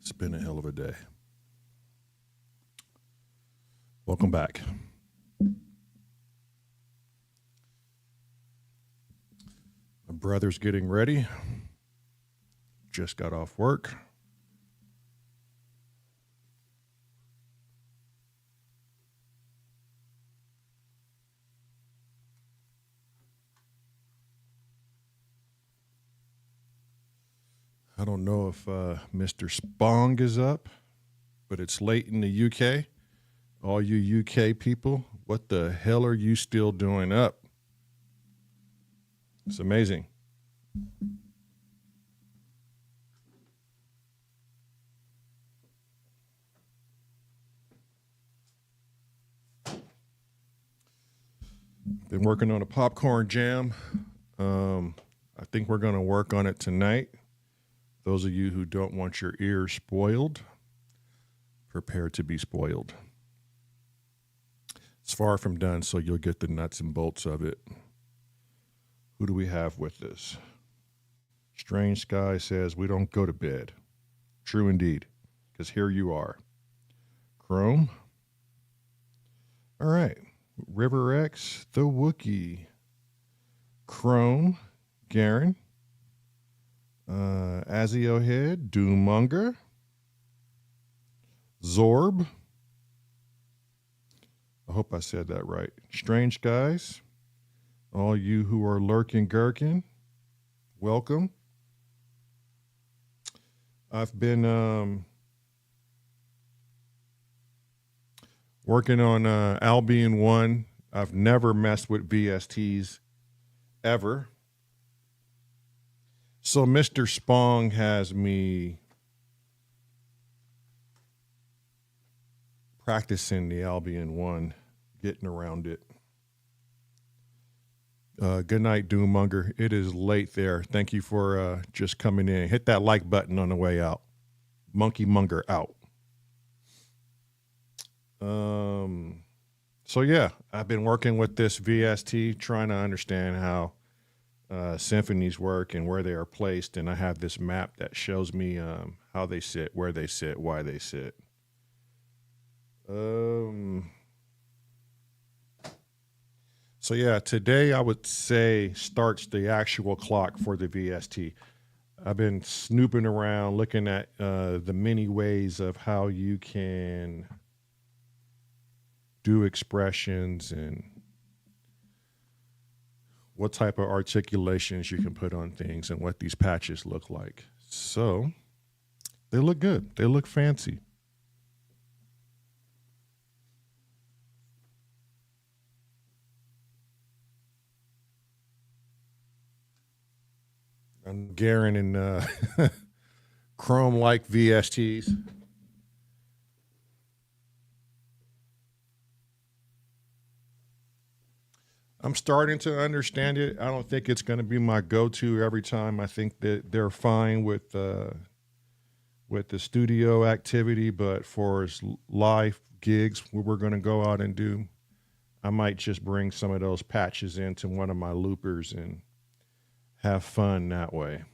It's been a hell of a day. Welcome back. My brother's getting ready. Just got off work. I don't know if Mr. Spong is up, but it's late in the UK. All you UK people, what the hell are you still doing up? It's amazing. Been working on a popcorn jam. I think we're going to work on it tonight. Those of you who don't want your ears spoiled, prepare to be spoiled. It's far from done, so you'll get the nuts and bolts of it. Who do we have with us? Strange Sky says, we don't go to bed. True indeed, because here you are. Chrome. All right. River X, the Wookiee. Chrome, Garen. Azio Head, Doommonger. Zorb. I hope I said that right. Strange Guys. All you who are lurking gherkin, welcome. I've been working on Albion 1. I've never messed with VSTs ever. So Mr. Spong has me practicing the Albion 1, getting around it. Good night, Doommonger. It is late there. Thank you for just coming in. Hit that like button on the way out. Monkey Monger out. So yeah, I've been working with this VST, trying to understand how symphonies work and where they are placed. And I have this map that shows me how they sit, where they sit, why they sit. So yeah, today I would say starts the actual clock for the VST. I've been snooping around, looking at the many ways of how you can do expressions and what type of articulations you can put on things and what these patches look like. So they look good. They look fancy. I'm Garen and Chrome-like VSTs. I'm starting to understand it. I don't think it's going to be my go-to every time. I think that they're fine with the studio activity, but for live gigs, what we're going to go out and do, I might just bring some of those patches into one of my loopers and have fun that way.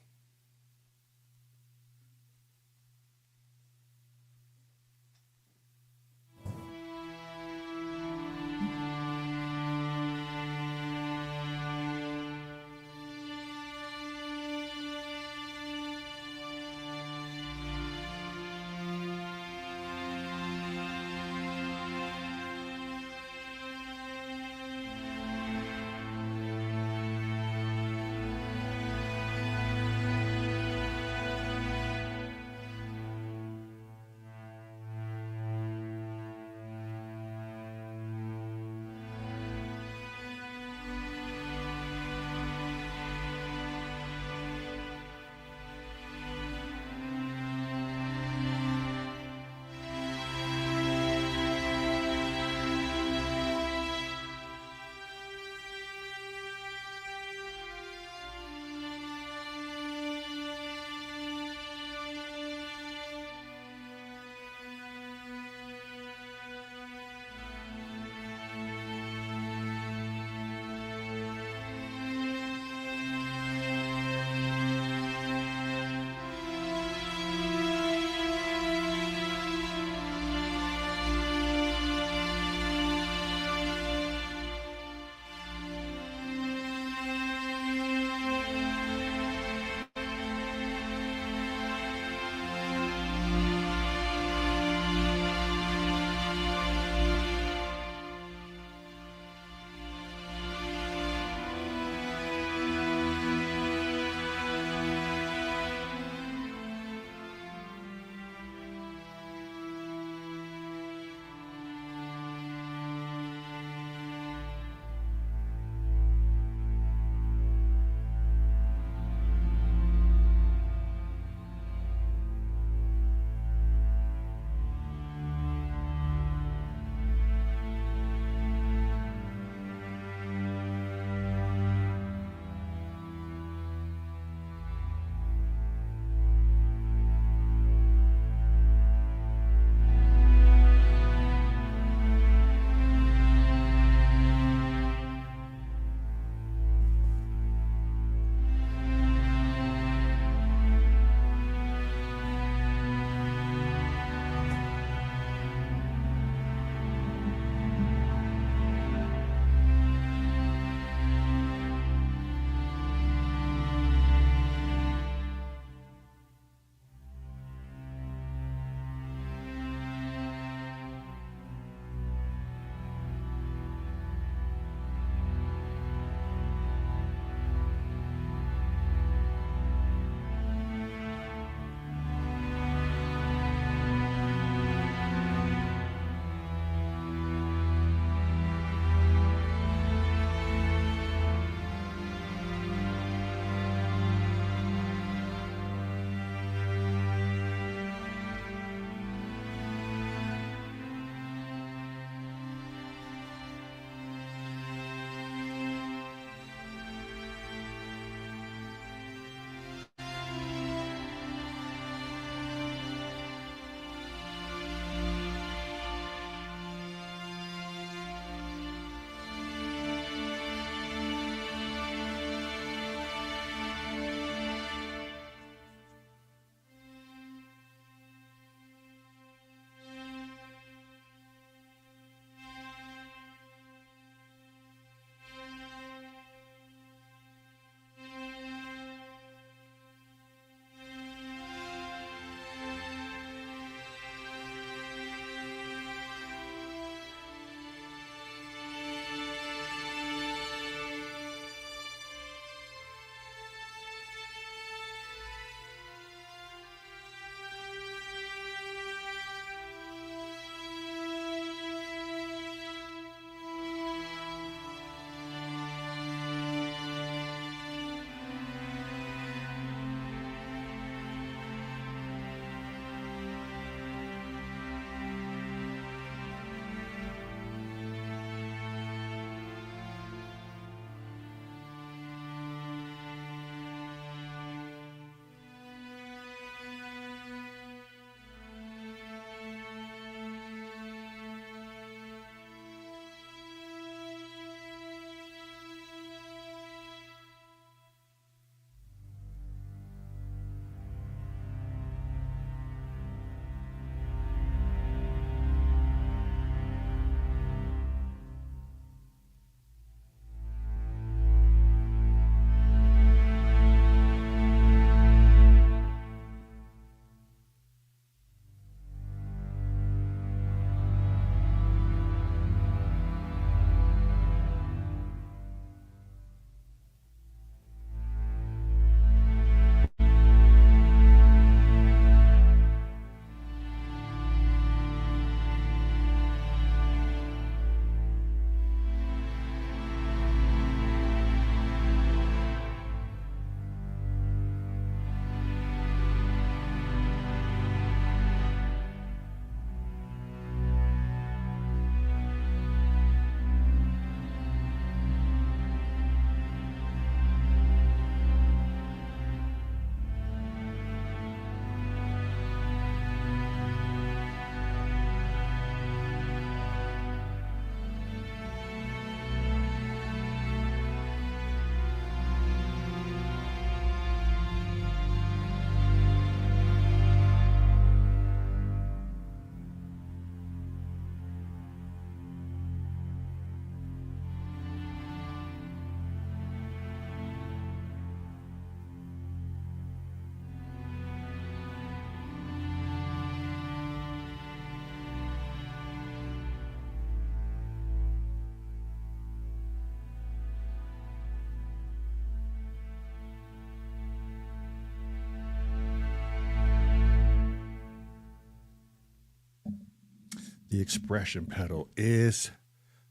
The expression pedal is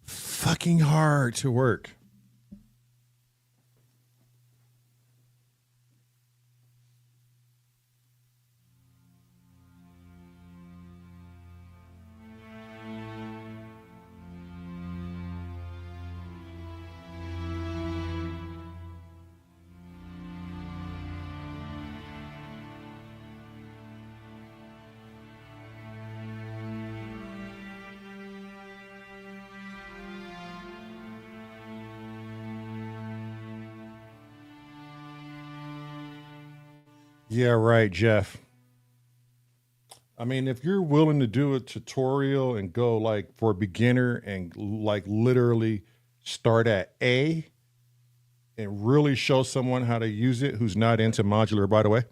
fucking hard to work. Yeah, right, Jeff. I mean, if you're willing to do a tutorial and go like for a beginner and like literally start at A and really show someone how to use it who's not into modular, by the way.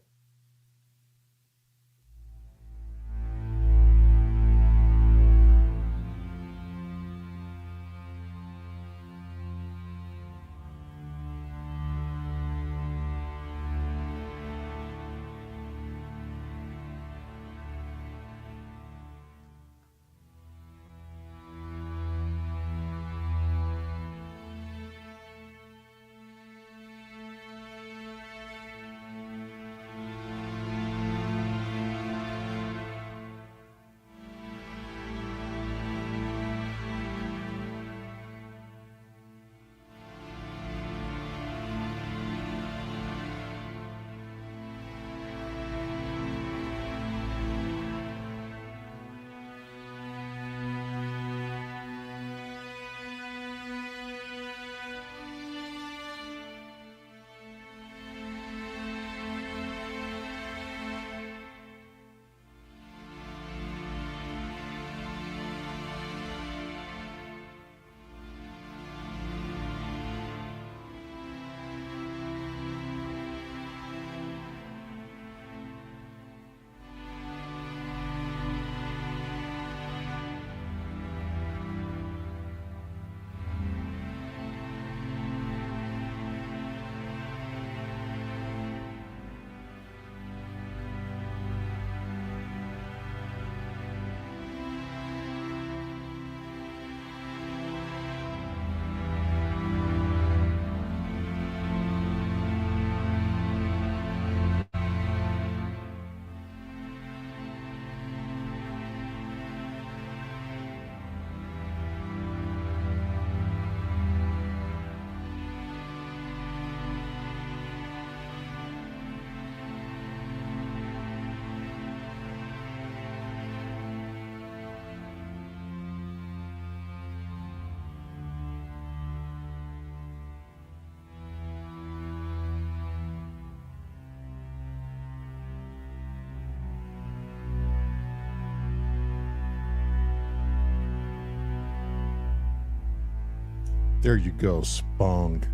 There you go, Spong.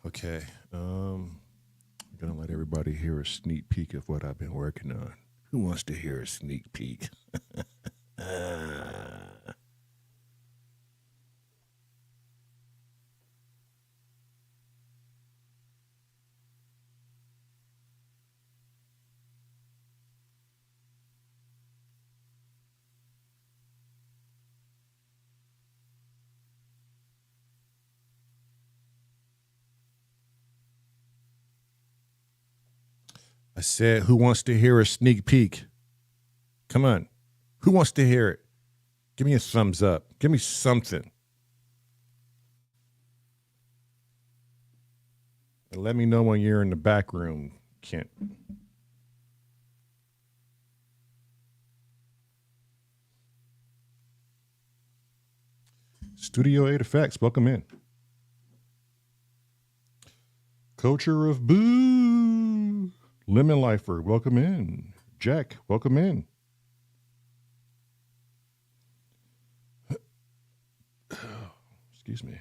Okay. I'm going to let everybody hear a sneak peek of what I've been working on. Who wants to hear a sneak peek? I said, who wants to hear a sneak peek? Come on. Who wants to hear it? Give me a thumbs up. Give me something. And let me know when you're in the back room, Kent. Studio 8 Effects, welcome in. Culture of Boo. Lemon Lifer, welcome in. Jack, welcome in. Excuse me.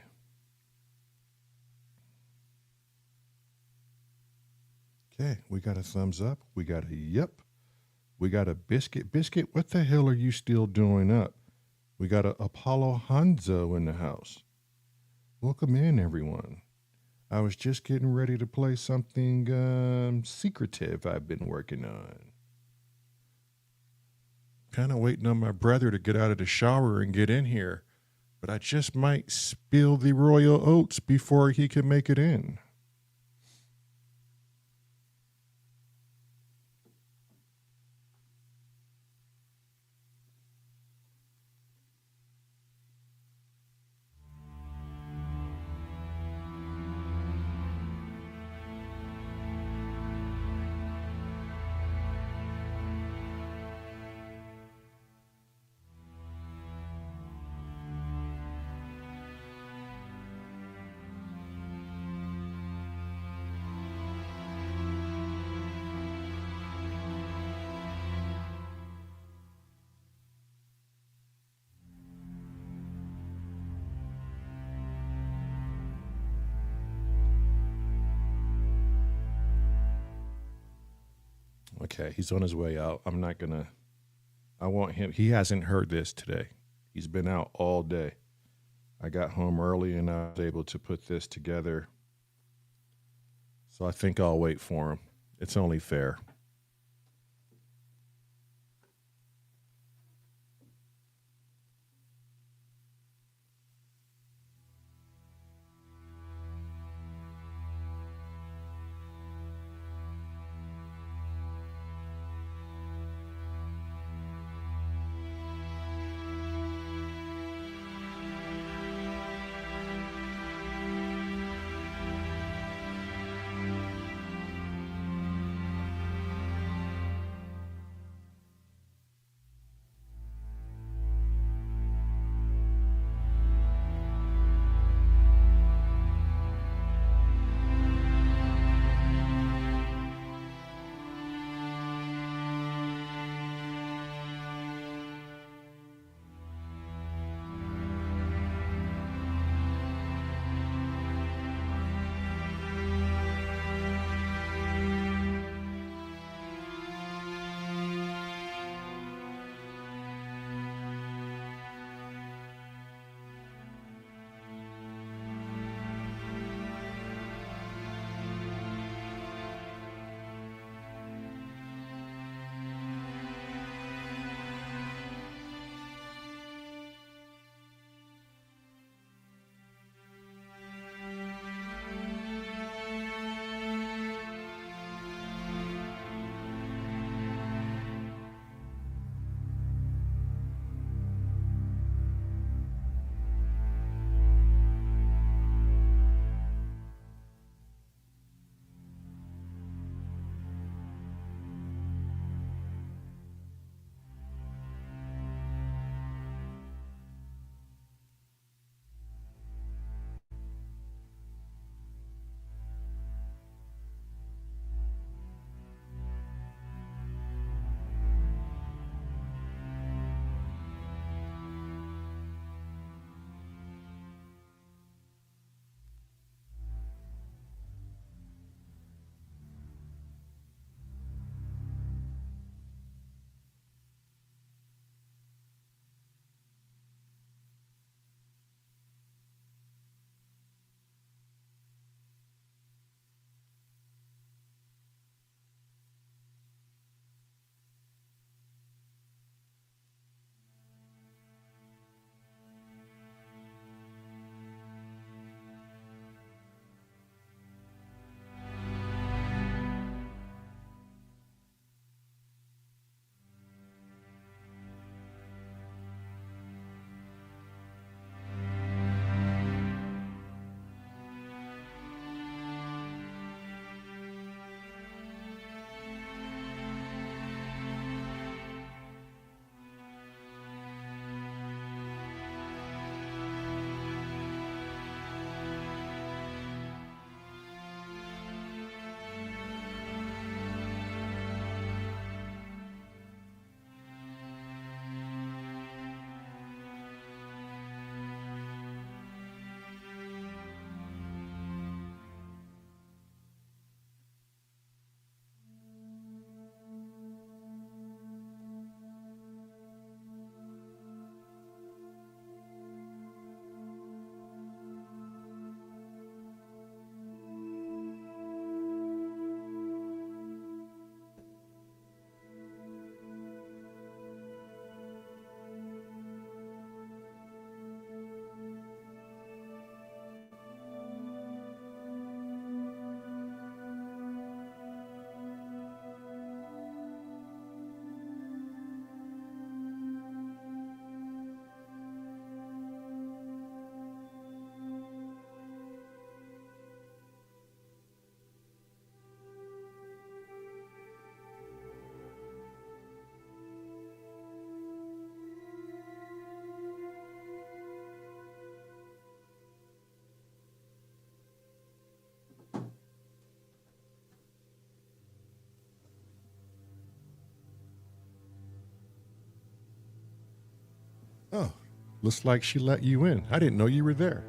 Okay, we got a thumbs up. We got a yep. We got a biscuit. Biscuit, what the hell are you still doing up? We got a Apollo Hanzo in the house. Welcome in, everyone. I was just getting ready to play something secretive I've been working on. Kind of waiting on my brother to get out of the shower and get in here. But I just might spill the royal oats before he can make it in. Okay, he's on his way out. I'm not going to, I want him, he hasn't heard this today. He's been out all day. I got home early and I was able to put this together. So I think I'll wait for him. It's only fair. Looks like she let you in. I didn't know you were there.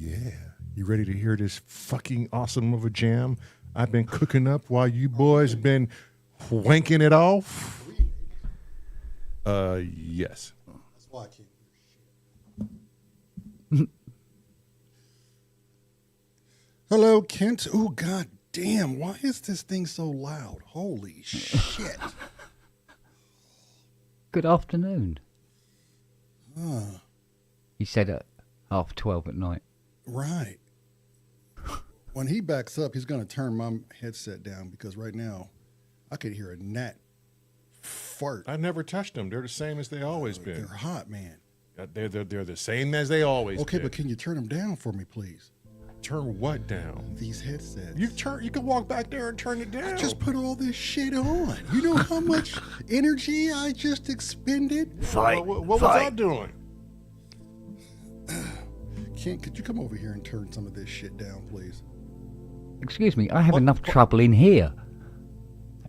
Yeah. You ready to hear this fucking awesome of a jam I've been cooking up while you boys been wanking it off? Yes. That's why I can't hear shit. Hello, Kent. Oh, god damn. Why is this thing so loud? Holy shit. Good afternoon. He said at 12:30 at night. Right. When he backs up, he's going to turn my headset down because right now I could hear a gnat fart. I never touched them. They're the same as they always been. They're hot, man. They're the same as they always Okay, been. but can you turn them down for me, please? Turn what down? These headsets. You can walk back there and turn it down. I just put all this shit on. You know how much energy I just expended? What was I doing? Kent, could you come over here and turn some of this shit down, please? Excuse me, I have enough trouble in here.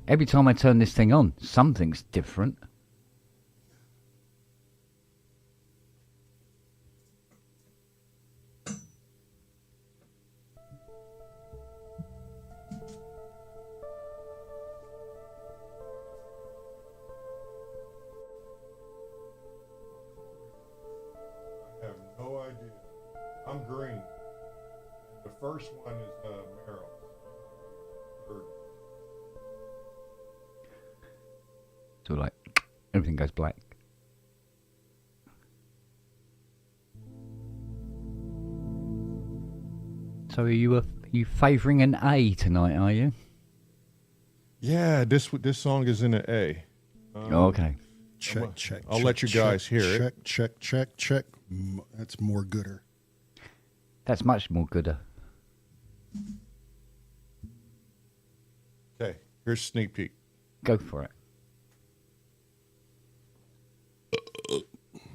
Every time I turn this thing on, something's different. I have no idea. I'm green. The first one is Meryl. So like, everything goes black. So are you favouring an A tonight, are you? Yeah, this song is in an A. Okay. Check. I'll let you guys hear it. Check. That's more gooder. That's much more gooder. Okay, here's a sneak peek. Go for it.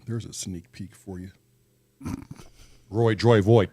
There's a sneak peek for you. Roy Joy Void.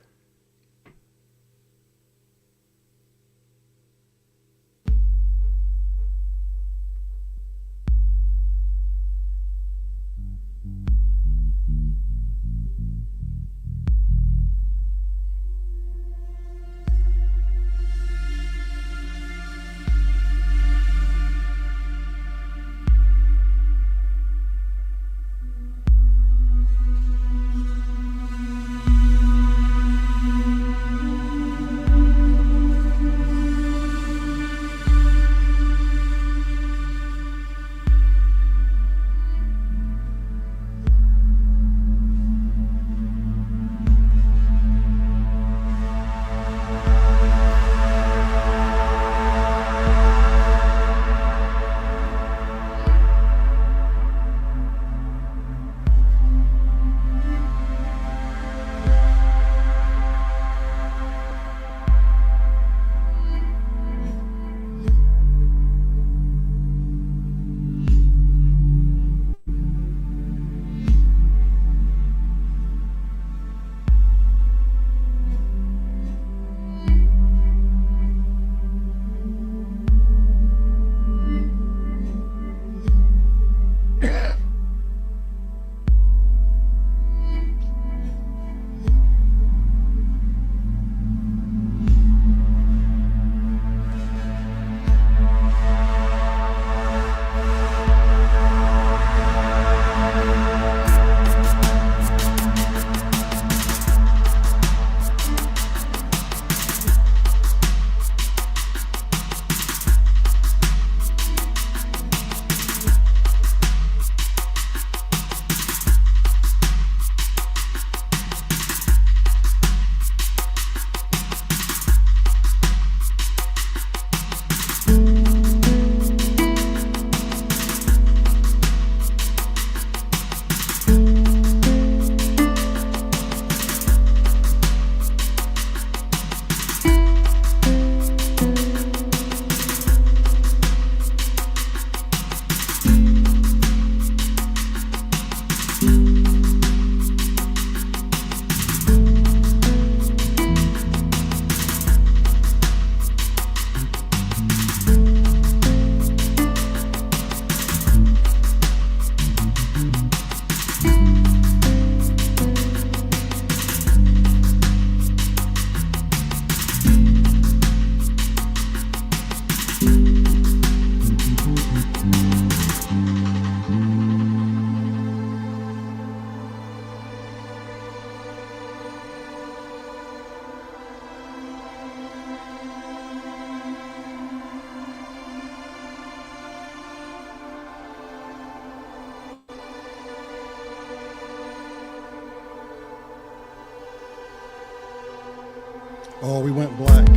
Oh, we went black.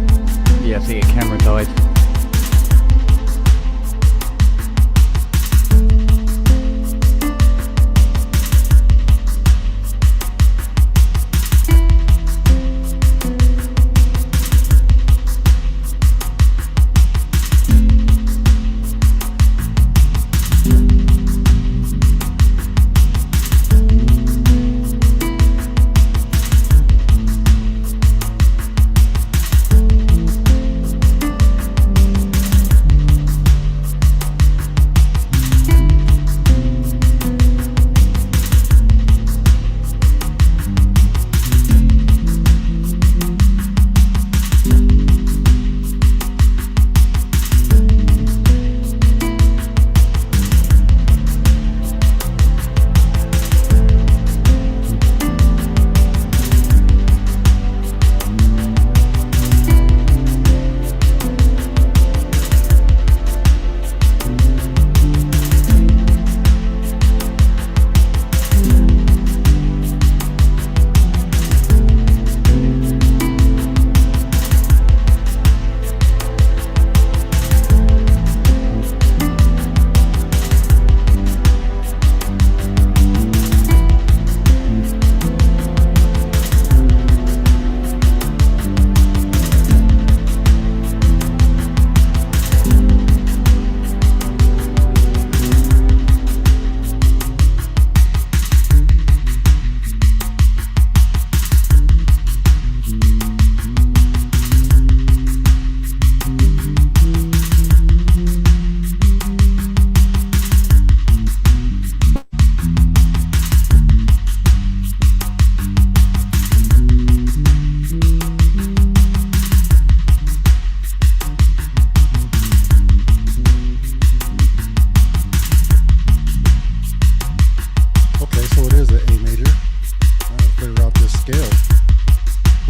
Yeah, I see your camera died.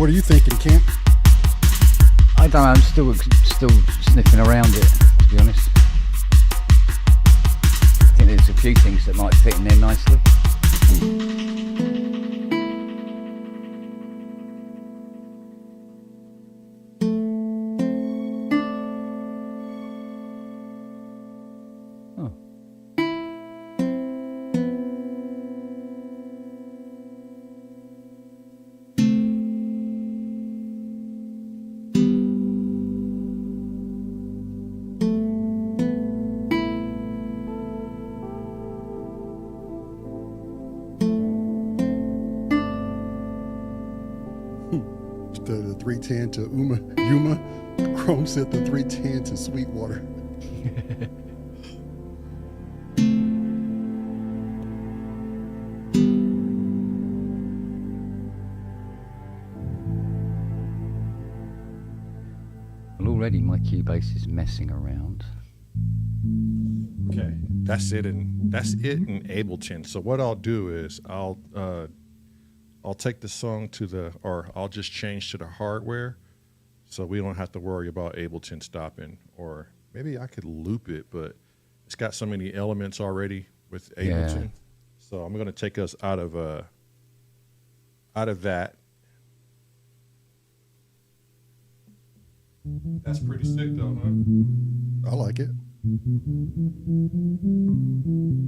What are you thinking, Kent? I don't know. I'm still sniffing around it, to be honest. I think there's a few things that might fit in there nicely. The 310 to Yuma. Chrome said the 310 to Sweetwater. Well, already my Cubase is messing around. Okay, that's it in Ableton. So what I'll do is I'll take the song or I'll just change to the hardware, so we don't have to worry about Ableton stopping. Or maybe I could loop it, but it's got so many elements already with Ableton. Yeah. So I'm going to take us out of that. That's pretty sick, though, huh? I like it.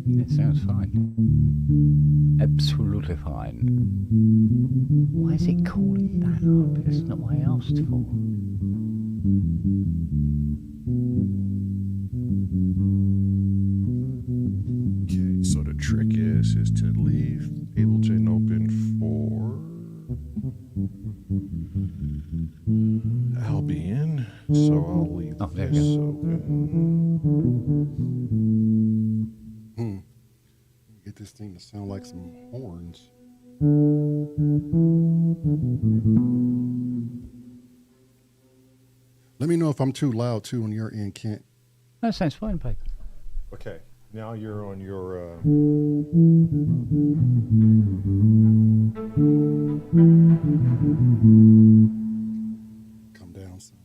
It sounds fine. Absolutely fine. Why is it calling that up? It's not what I asked for. Okay, so the trick is to leave Ableton open for Albion. So I'll leave there this you go. open. Get this thing to sound like some horns. Let me know if I'm too loud too on your end, Kent. That sounds fine, babe. Okay, now you're on your. Come down some.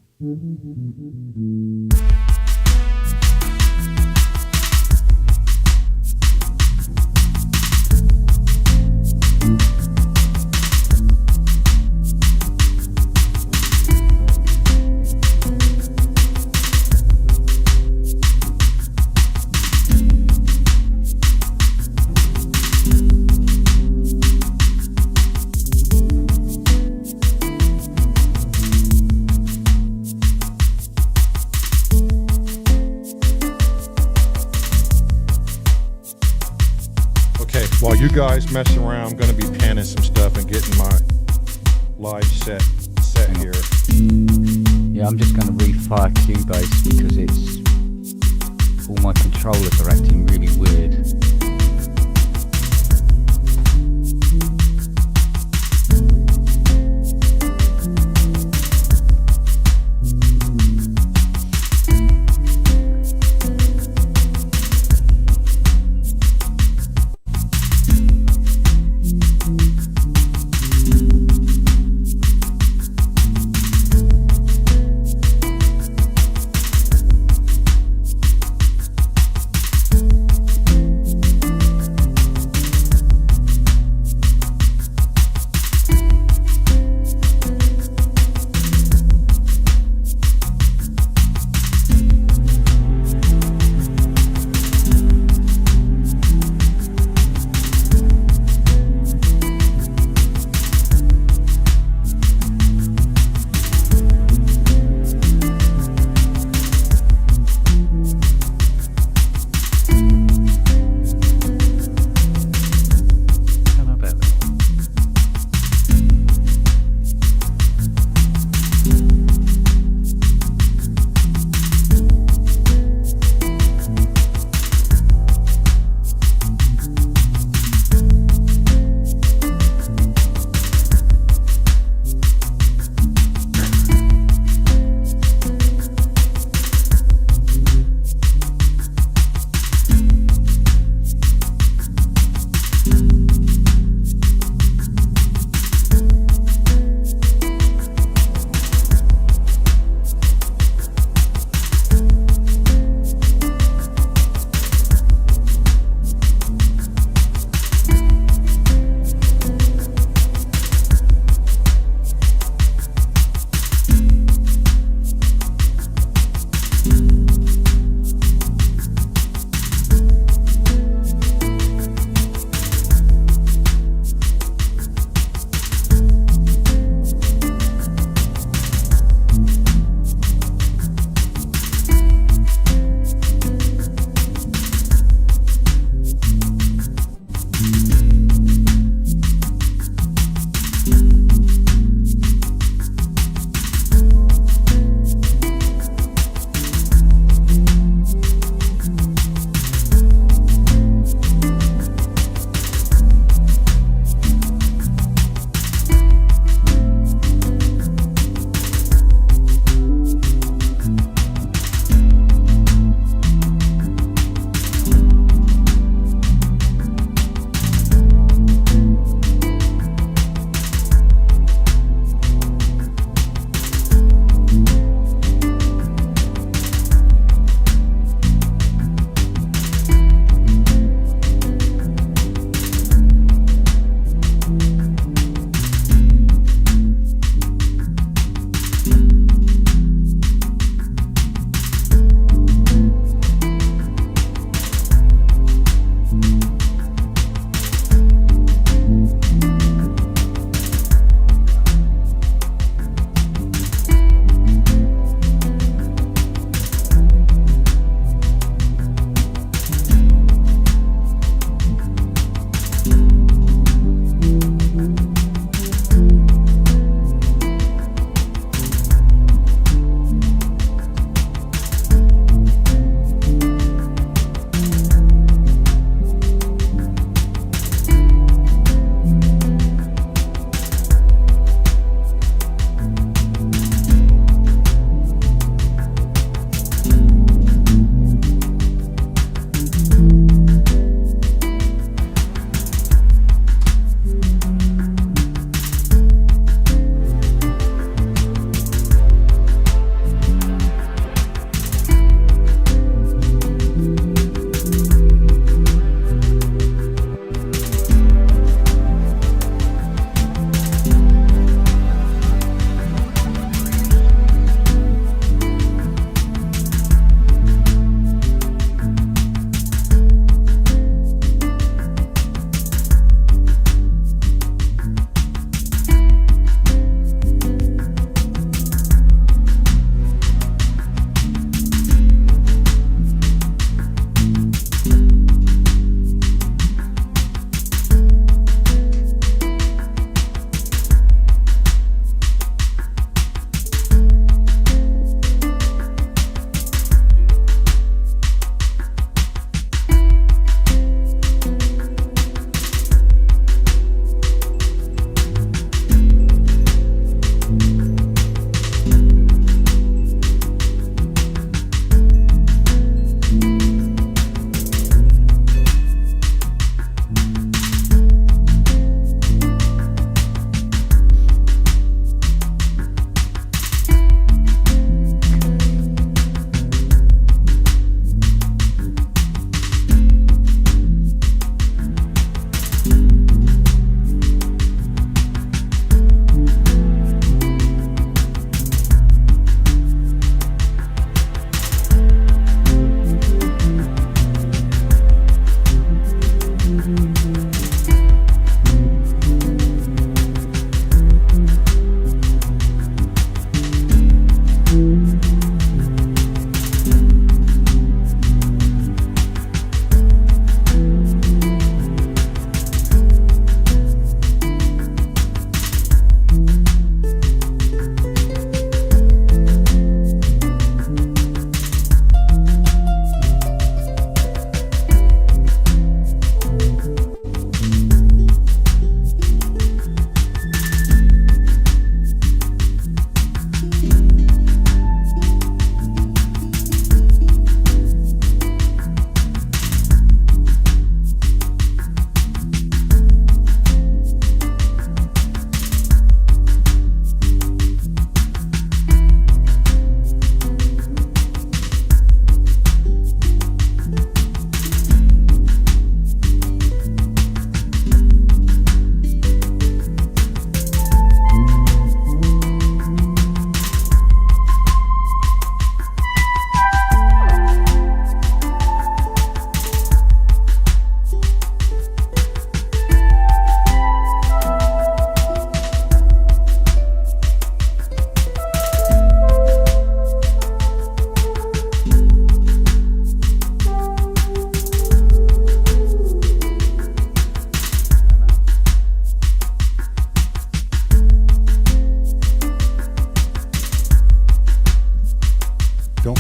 While you guys mess around, I'm going to be panning some stuff and getting my live set here. Yeah, I'm just going to refire Cubase because all my controllers are acting really weird.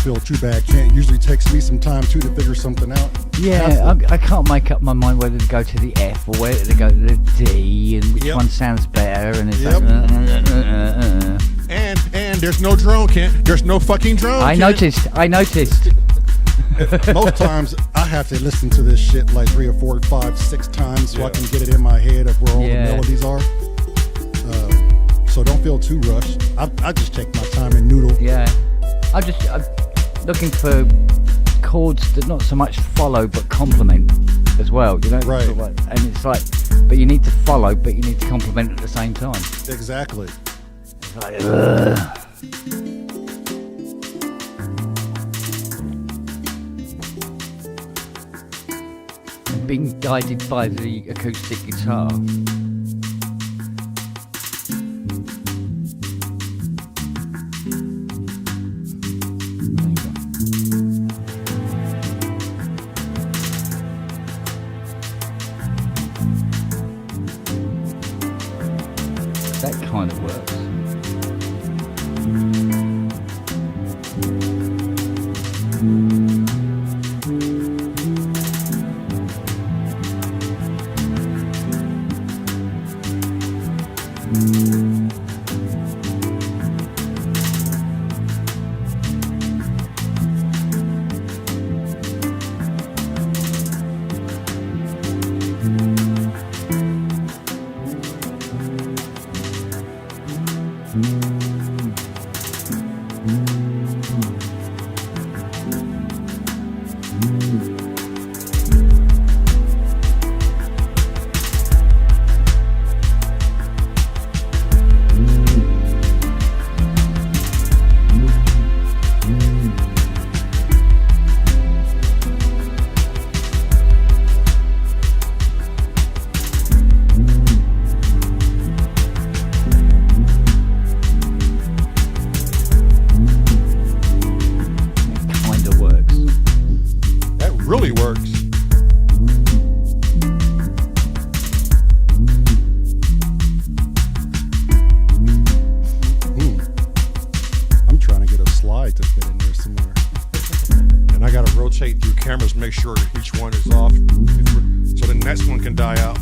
feel too bad. Usually takes me some time too to figure something out. Yeah, I can't make up my mind whether to go to the F or whether to go to the D and which one sounds better. And it's like, And there's no drone, Kent. There's no fucking drone. I noticed. Most times I have to listen to this shit like 3 or 4, 5, 6 times so I can get it in my head of where all the melodies are. So don't feel too rushed. I just take my time and noodle. Yeah, I'm looking for chords that not so much follow but complement as well. You know, right? Sort of like, and it's like, but you need to follow, but you need to complement at the same time. Exactly. It's like, being guided by the acoustic guitar. That kind of works. Really works. I'm trying to get a slide to fit in there somewhere. And I got to rotate through cameras, make sure each one is off so the next one can die out.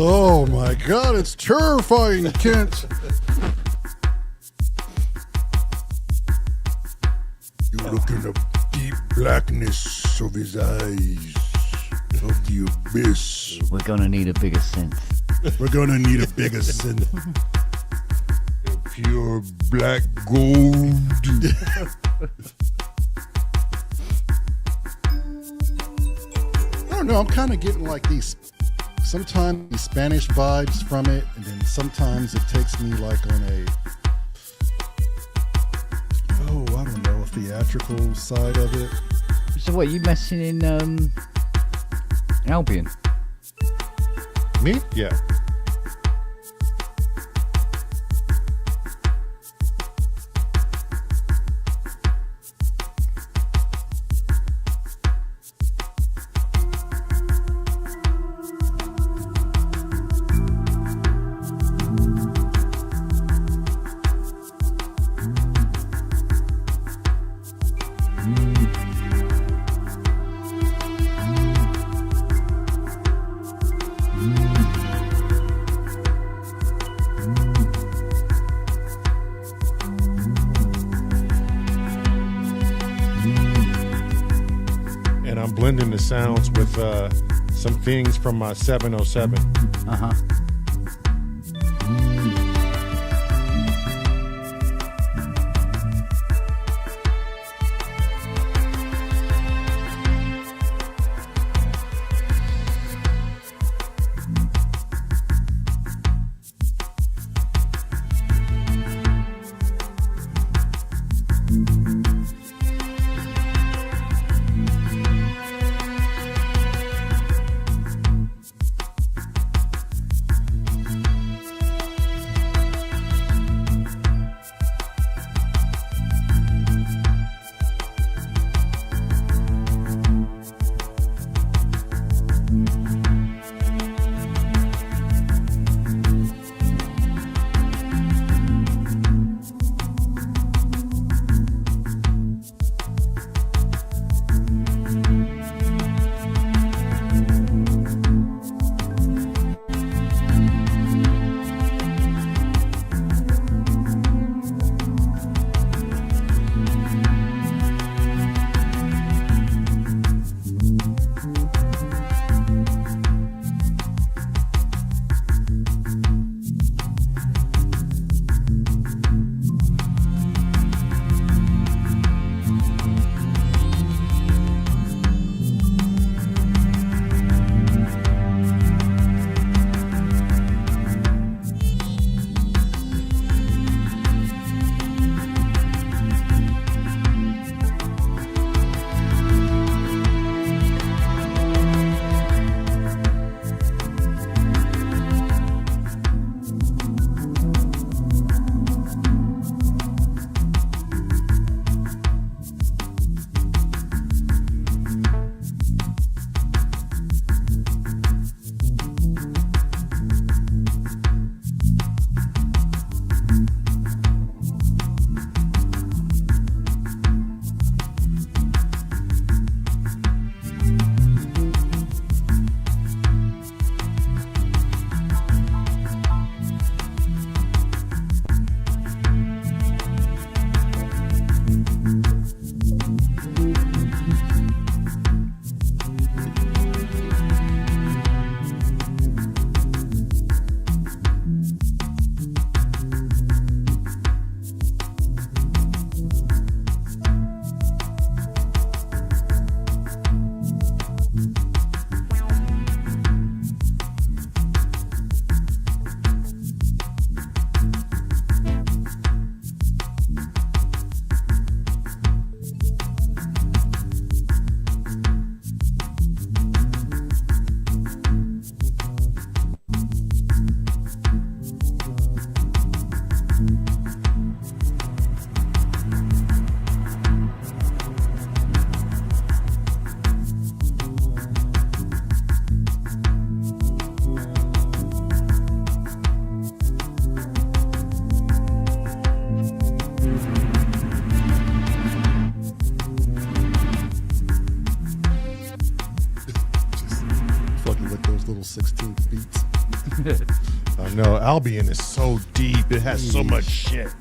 Oh my God, it's terrifying, Kent. You look in the deep blackness of his eyes, of the abyss. We're gonna need a bigger synth. We're gonna need a bigger synth. Pure black gold. I don't know, I'm kind of getting like sometimes these Spanish vibes from it, and then sometimes it takes me like on I don't know, a theatrical side of it. So what, you messing in Albion? Me? Yeah. Blending the sounds with some things from my 707. Uh-huh. Albion is so deep. It has so much shit.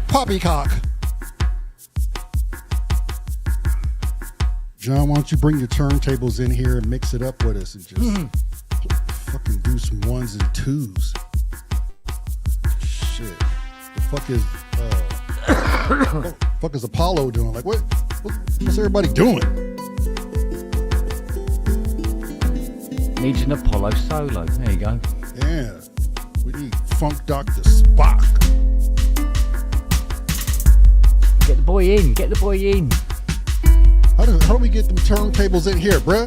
Poppycock. John, why don't you bring your turntables in here and mix it up with us and just fucking do some ones and twos. Shit. The fuck is Apollo doing? Like what's everybody doing? Needs an Apollo solo. There you go. Yeah. We need Funk Dr. Spock. Get the boy in. Get the boy in. How do we get them turntables in here, bruh?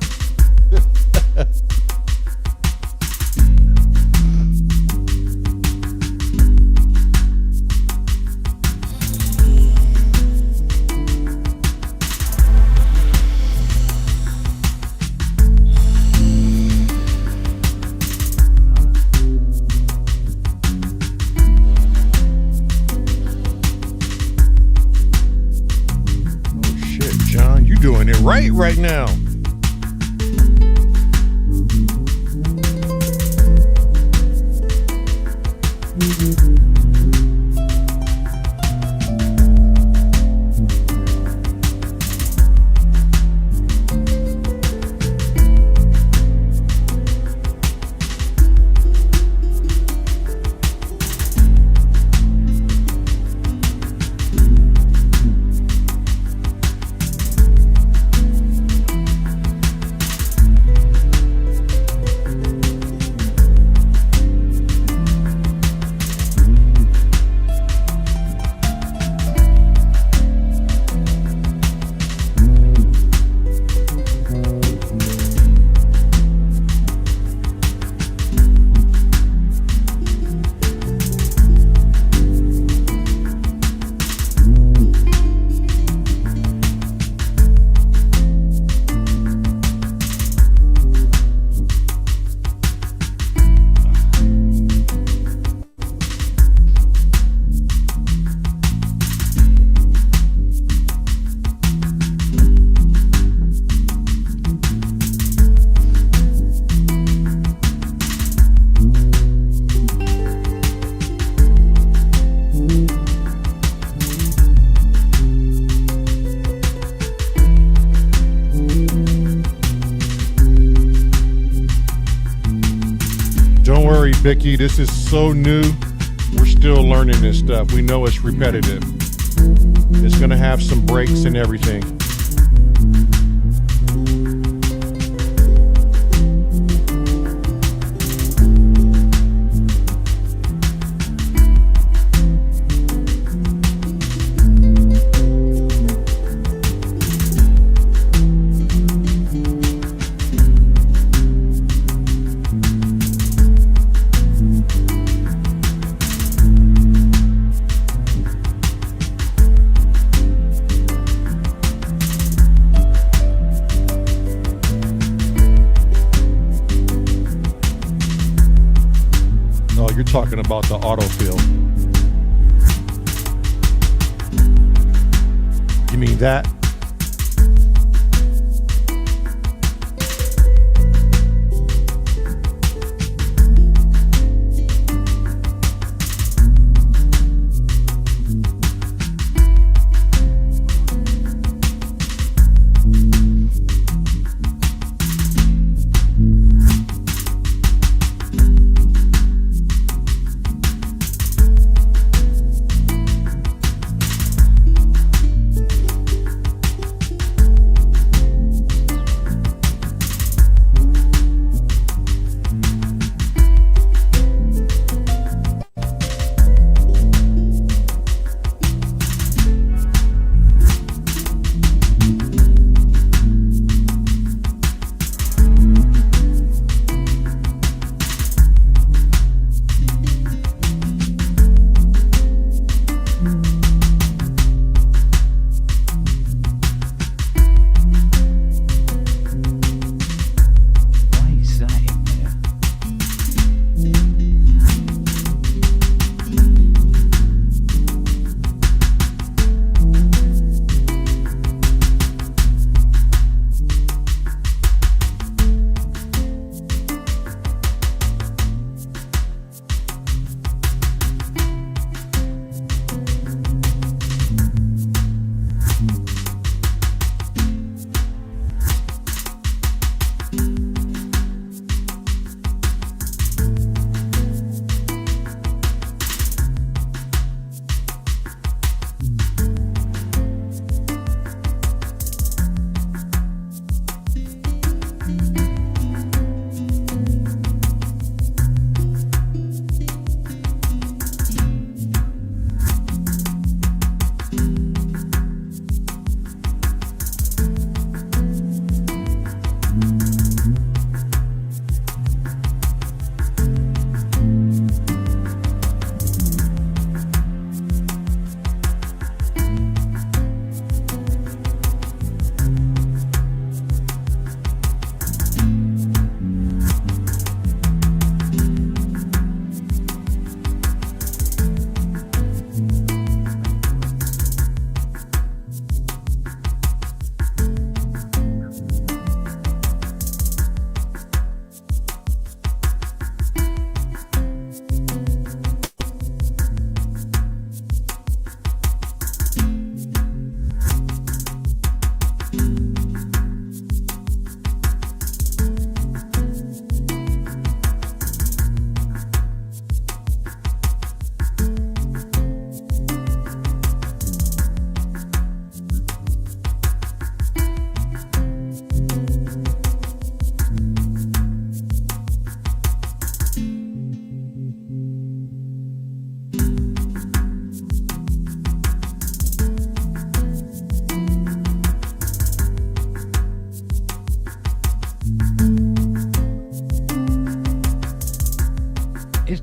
Doing it right now. Vicky, this is so new. We're still learning this stuff. We know it's repetitive. It's going to have some breaks and everything. You're talking about the autofill. You mean that?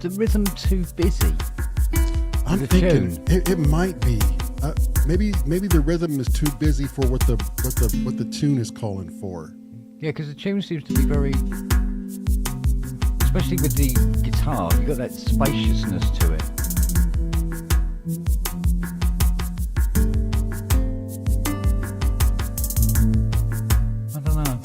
the rhythm too busy? I'm The thinking tune. it might be. Maybe the rhythm is too busy for what the tune is calling for. Yeah, because the tune seems to be very, especially with the guitar, you got that spaciousness to it. I don't know.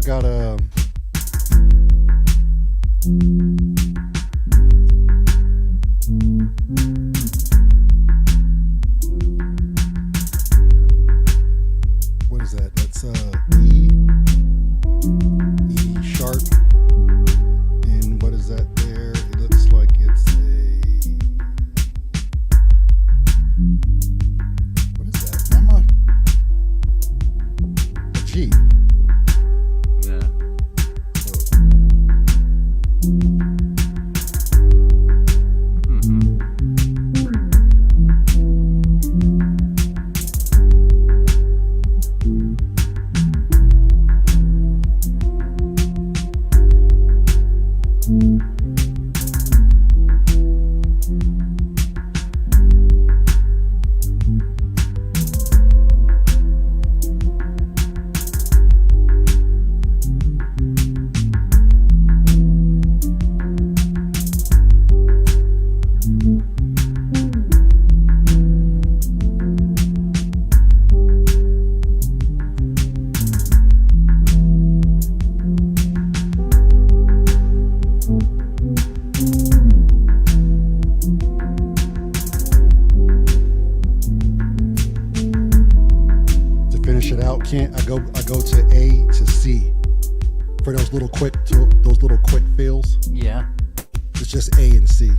got a what is that? That's E sharp. And what is that there? It looks like it's what is that? Mama? A G. Yeah. can't. I go to A to C for those little quick fills. Yeah. It's just A and C.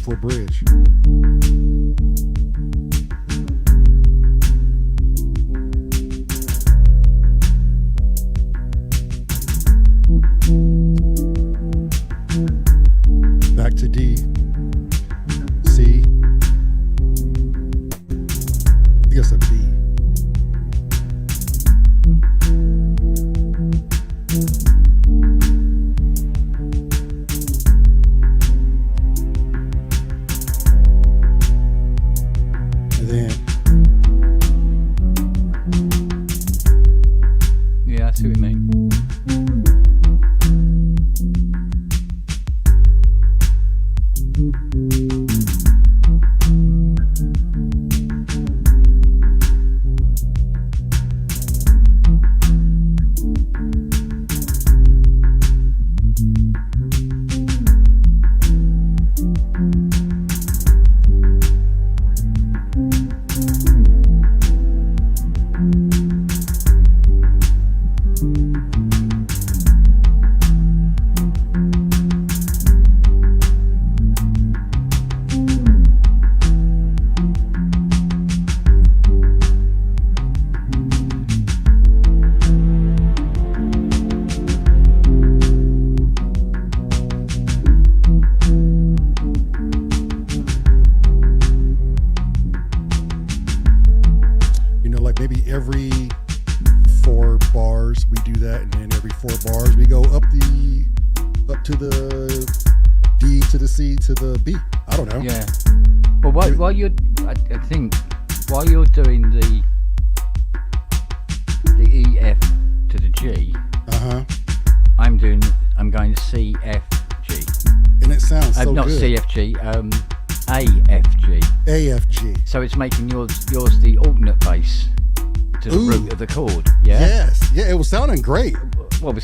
For bridge. Back to D. C. I guess a B. Yeah, I see what you mean. Maybe every 4 bars we do that, and then every 4 bars we go up to the D to the C to the B. I don't know. Yeah. Well, while you're, I think, while you're doing the E F to the G, I'm going C F G, and it sounds so not good. C F G, A F G. A F G. So it's making yours the alternate bass to the root of the chord. Yeah. Yes. Yeah. It was sounding great. Well, we'll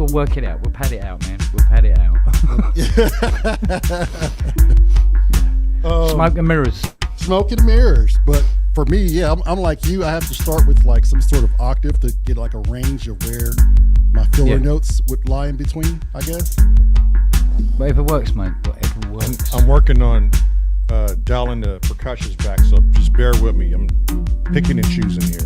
work it out. We'll pad it out, man. We'll pad it out. Smoke and mirrors. Smoke and mirrors. But for me, yeah, I'm like you. I have to start with like some sort of octave to get like a range of where my filler notes would lie in between, I guess. Whatever works, mate. Whatever works. I'm working on dialing the percussions back, so just bear with me. I'm picking and choosing here.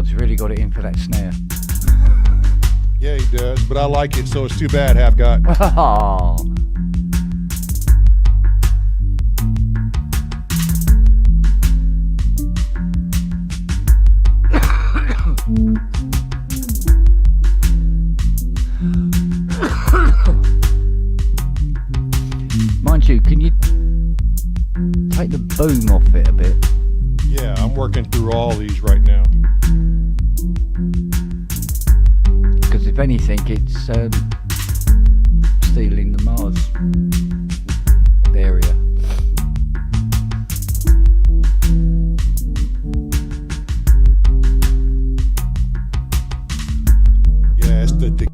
God's really got it in for that snare. Yeah, he does, but I like it, so it's too bad, Half Got. Oh. Mind you, can you take the boom off it a bit? Yeah, I'm working through all these right now. Because if anything, it's stealing the Mars area. Yeah, it's the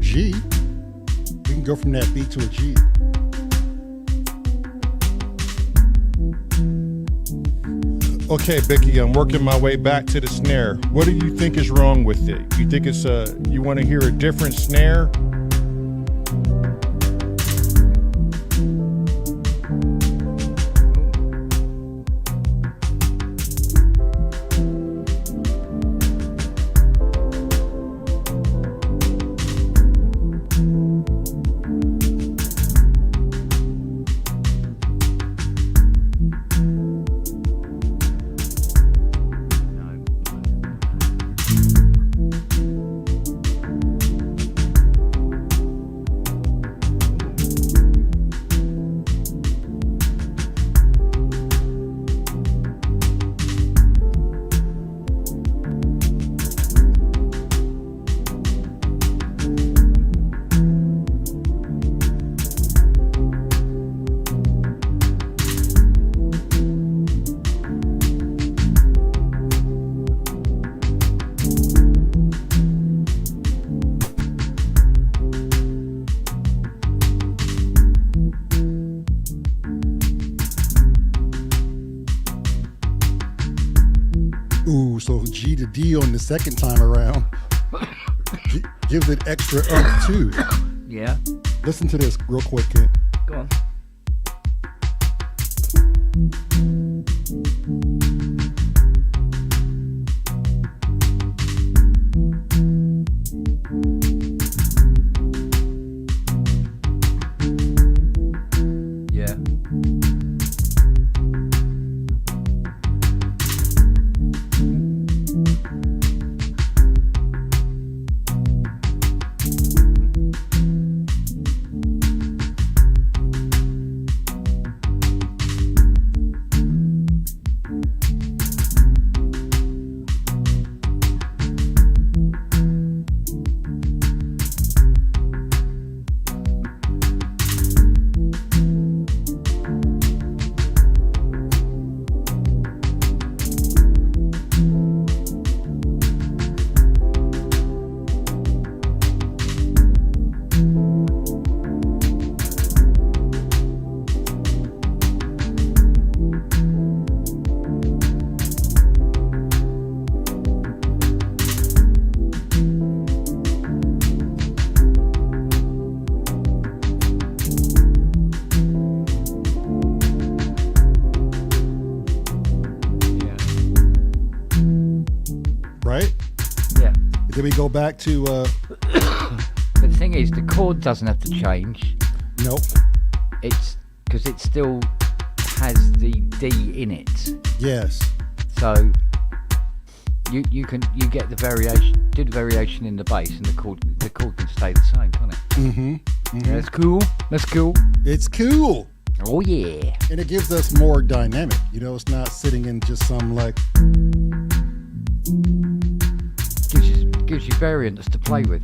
G. We can go from that B to a G. Okay, Becky, I'm working my way back to the snare. What do you think is wrong with it? You think it's you want to hear a different snare? Ooh, so G to D on the second time around gives it extra oomph too. Yeah. Listen to this real quick, Kent. Go on. Yeah. we go back to? But the thing is, the chord doesn't have to change. Nope. It's because it still has the D in it. Yes. So you get the variation, do the variation in the bass, and the chord can stay the same, can't it? Mm-hmm. Yeah, that's cool. That's cool. It's cool. Oh yeah. And it gives us more dynamic. You know, it's not sitting in just some like. Gives you variants to play with.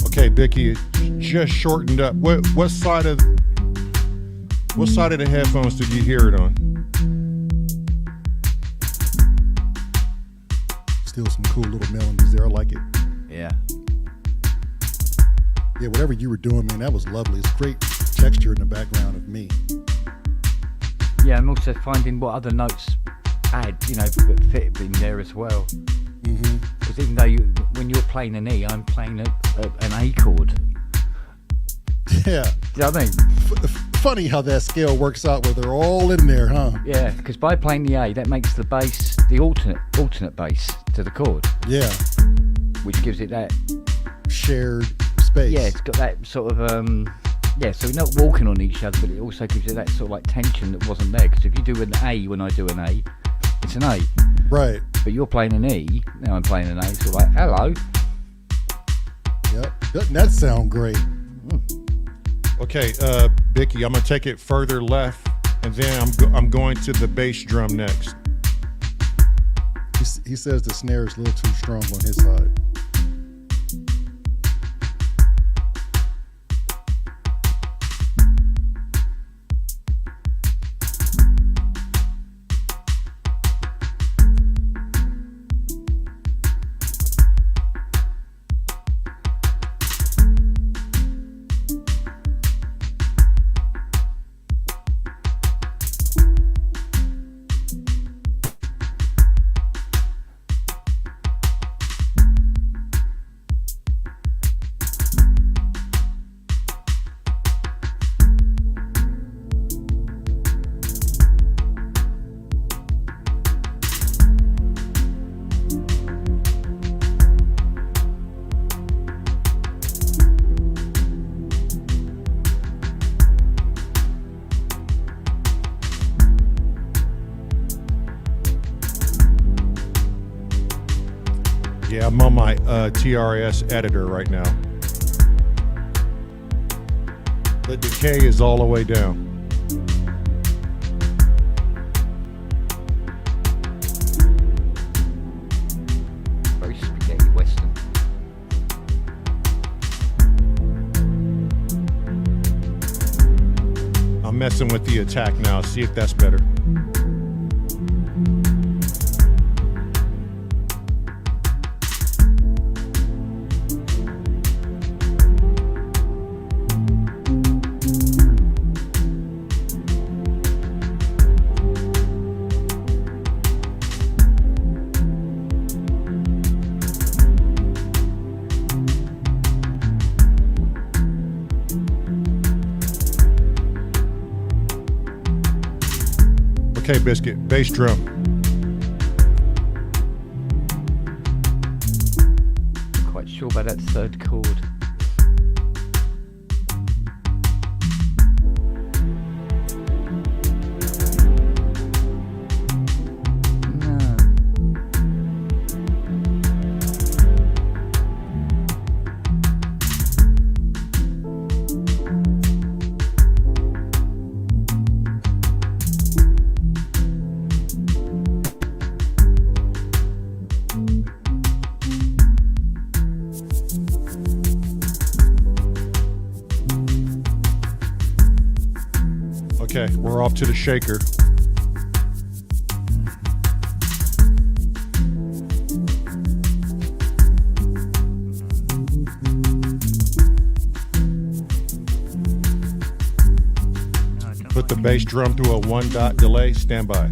Okay, Bicky, it just shortened up. What side of the headphones did you hear it on? Still some cool little melodies there. I like it. Yeah. Yeah, whatever you were doing, man, that was lovely. It's great texture in the background of me. Yeah, I'm also finding what other notes add, that fit in there as well. Because even though when you're playing an E, I'm playing an A chord. Yeah. Do you know what I mean? Funny how that scale works out where they're all in there, huh? Yeah, because by playing the A, that makes the bass the alternate bass to the chord. Yeah. Which gives it that shared space. Yeah, it's got that sort of so we're not walking on each other, but it also gives it that sort of like tension that wasn't there. Because if you do an A when I do an A, it's an A. Right. But you're playing an E, now I'm playing an A, so like, hello. Yep. Doesn't that sound great? Okay, Bicky, I'm gonna take it further left, and then I'm going to the bass drum next. He says the snare is a little too strong on his side. Yeah, I'm on my TRS editor right now. The decay is all the way down. Very spaghetti western. I'm messing with the attack now. See if that's better. Okay, Biscuit, bass drum. Quite sure about that third chord. Okay, we're off to the shaker. Put the bass drum through a 1-dot delay. Stand by.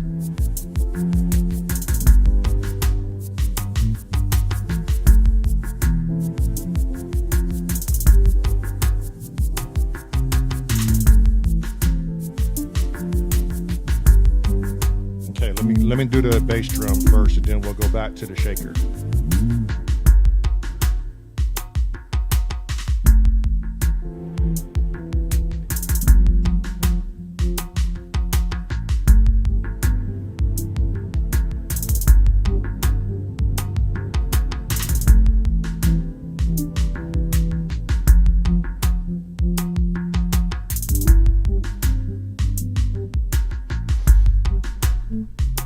let me do the bass drum first, and then we'll go back to the shaker.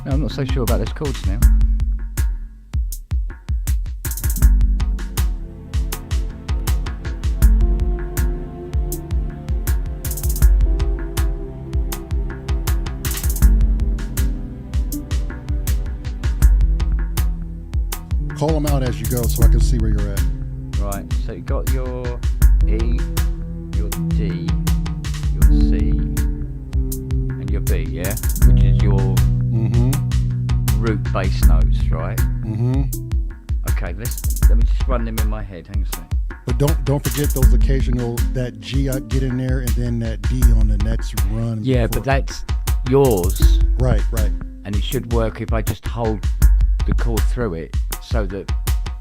I'm not so sure about those chords now. Call them out as you go so I can see where you're at. Right, so you got your E, your D, your C, and your B, yeah? Which is your root bass notes, right? Okay, let me just run them in my head. Hang on a second. But don't forget those occasional, that G I get in there and then that D on the next run. Yeah, but that's yours. Right. And it should work if I just hold the chord through it, so that,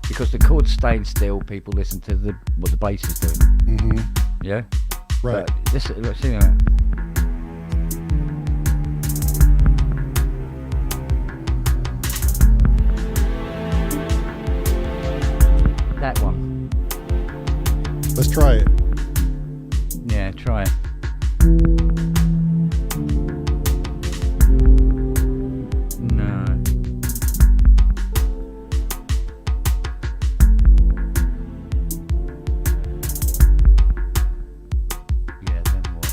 because the chord's staying still, people listen to what the bass is doing. Yeah? Right. But let's see that. That one. Let's try it. Yeah, try it. No. Yeah, then what?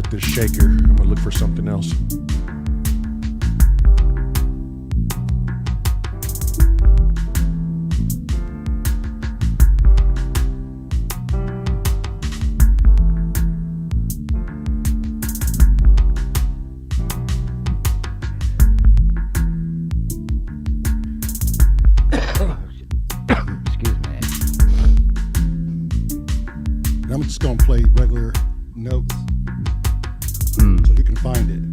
This shaker. I'm gonna look for something else. notes, so you can find it.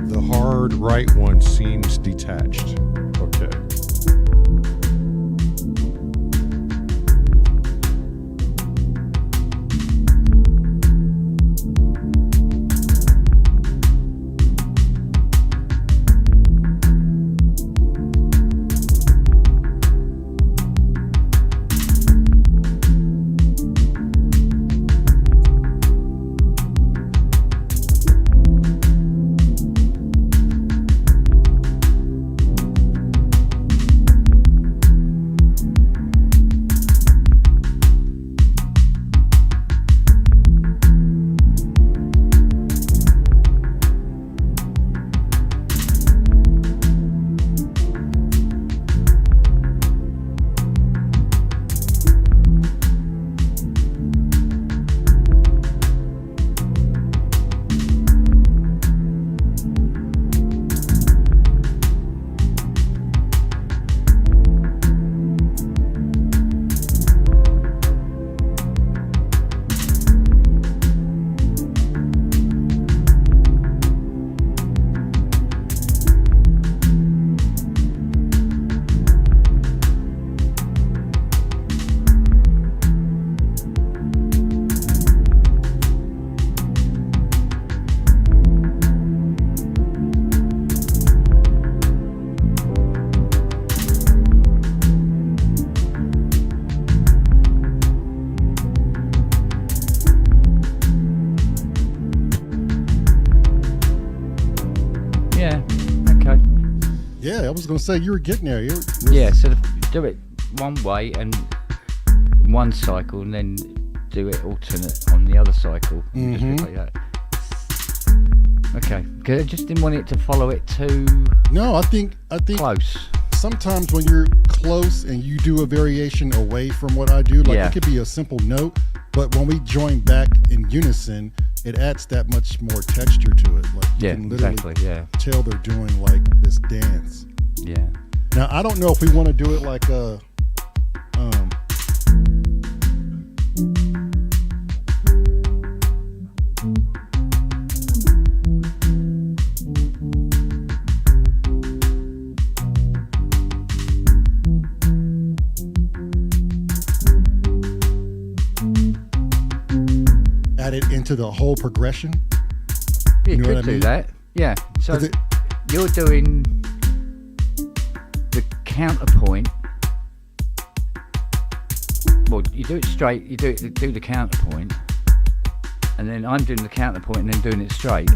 The hard right one seems detached. Okay. Yeah, I was going to say you were getting there. Yeah, so do it one way and one cycle, and then do it alternate on the other cycle. And just replay that. Okay, because I just didn't want it to follow it too. No, I think close. Sometimes when you're close and you do a variation away from what I do, like it could be a simple note, but when we join back in unison, it adds that much more texture to it. Like you can literally tell they're doing like this dance. Yeah. Now I don't know if we want to do it like a add it into the whole progression. You could do that. Yeah. So you're doing the counterpoint. Well, you do it straight. You do the counterpoint, and then I'm doing the counterpoint and then doing it straight.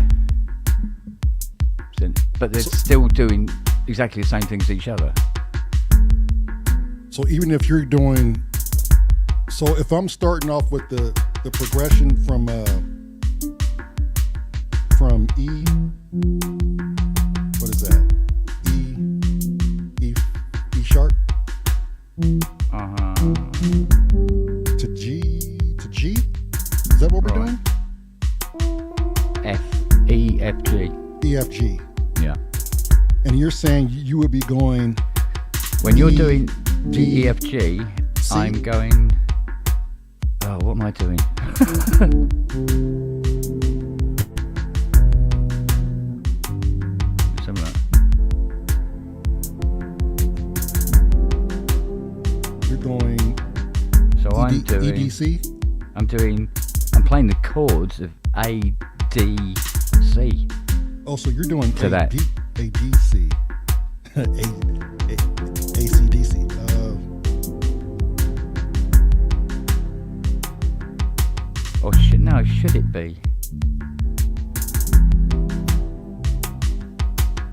But they're still doing exactly the same things as each other. So even if you're doing, so if I'm starting off with the progression from E, what is that? E sharp to G. Is that what we're doing? E F G. E F G. Yeah. And you're saying you would be going when you're doing G, E F G. C? I'm going. Oh, what am I doing? Similar. You're going. So I'm doing EDC. I'm playing the chords of A, D, C. Oh, so you're doing to that. ADC. ACDC. Oh shit! No, should it be?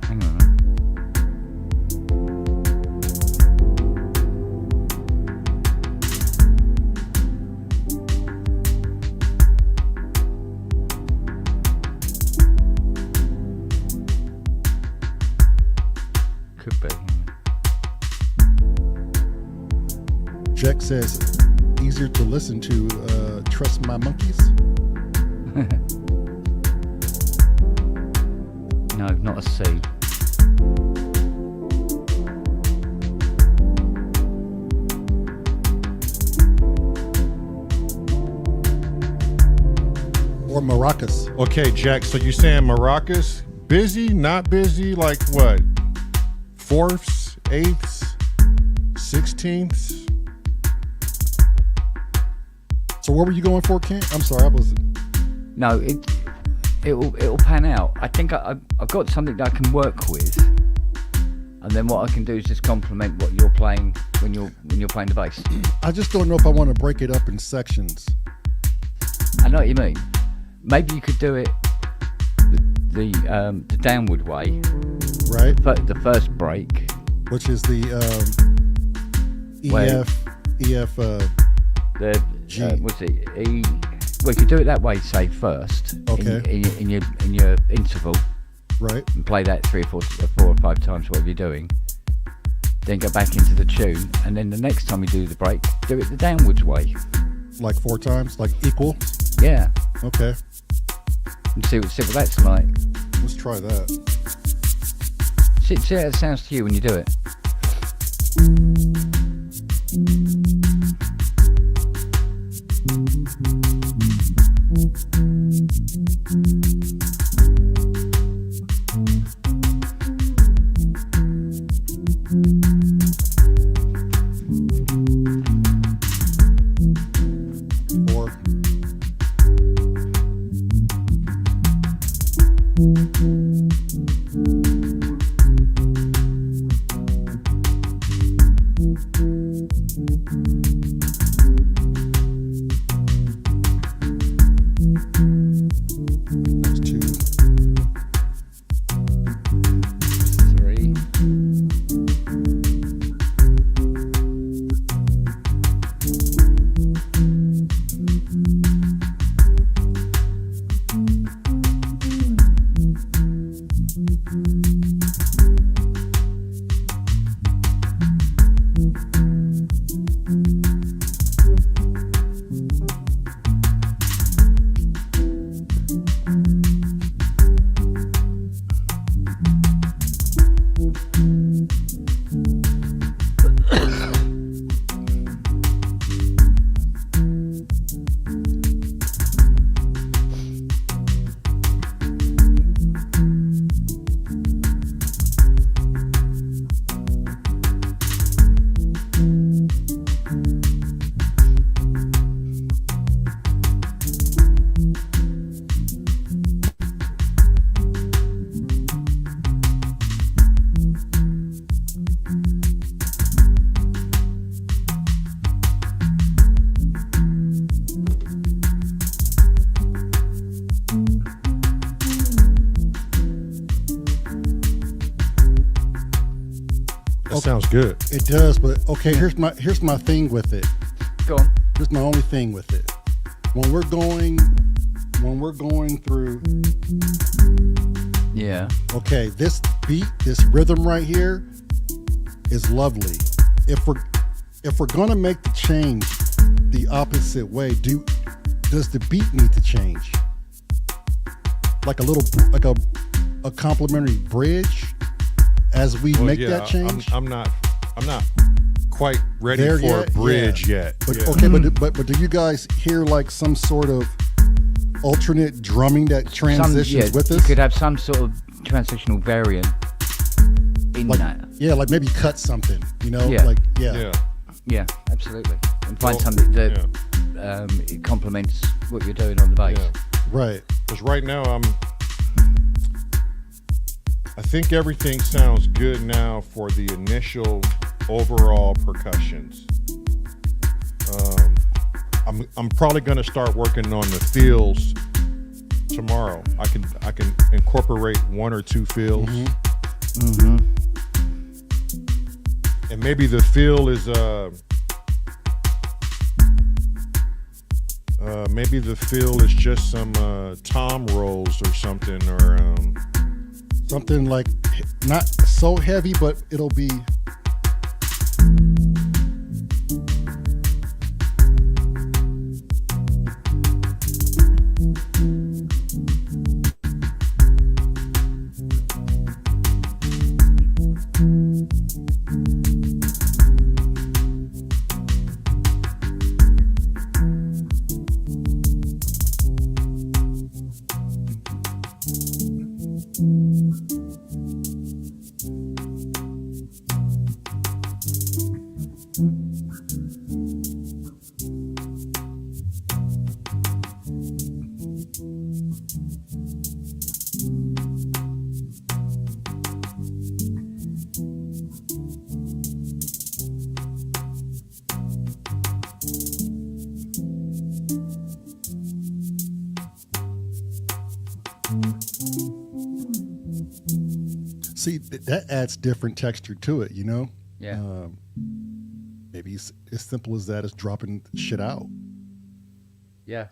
Hang on. Jack says easier to listen to. Trust My Monkeys. No, not a C. Or maracas. Okay, Jack, so you're saying maracas? Busy, not busy, like what? Fourths, eighths, 16ths? So what were you going for, Kent? I'm sorry, I was... No, it'll pan out. I think I've got something that I can work with, and then what I can do is just complement what you're playing when you're playing the bass. I just don't know if I want to break it up in sections. I know what you mean. Maybe you could do it the downward way, right? But the first break, which is the EF. The G. What's it? E. Well, you could do it that way. Say first, okay, in your interval, right? And play that 3 or 4 or 5 times, whatever you're doing. Then go back into the tune, and then the next time you do the break, do it the downwards way. Like 4 times, like equal. Yeah. Okay. And see what that's like. Let's try that. See how it sounds to you when you do it. Sounds good. It does, but okay, here's my thing with it. Go on. Here's my only thing with it. When we're going through, yeah. Okay, this beat, this rhythm right here is lovely. If we're gonna make the change the opposite way, does the beat need to change? Like a complimentary bridge as we make that change? I'm not quite ready there for a bridge yet. But okay, but do you guys hear like some sort of alternate drumming that transitions with this? You could have some sort of transitional variant in that. Yeah, like maybe cut something, you know? Yeah. Like Yeah, absolutely. And find something that it complements what you're doing on the bass. Yeah. Right. Because right now I think everything sounds good now for the initial overall percussions. I'm probably going to start working on the fills tomorrow. I can incorporate 1 or 2 fills. Mm-hmm. And maybe the fill is just some tom rolls or something, or something like not so heavy, but it'll be See, that adds different texture to it, you know? Yeah. Maybe it's as simple as that as dropping shit out. Yeah.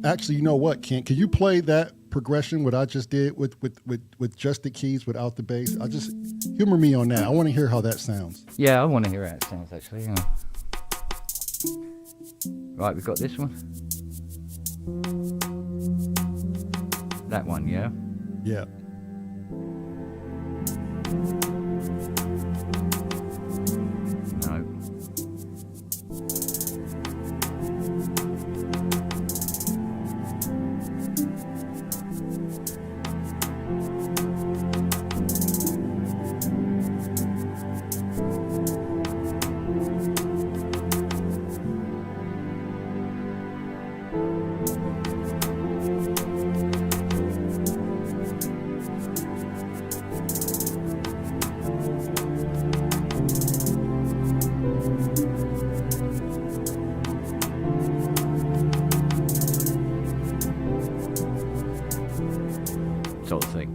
Actually, you know what, Kent? Can you play that progression, what I just did with just the keys without the bass? I just humor me on that. I want to hear how that sounds. Yeah, I want to hear how it sounds, actually. Hang on. Right, we've got this one. That one, yeah? Yeah. No. Sort of thing.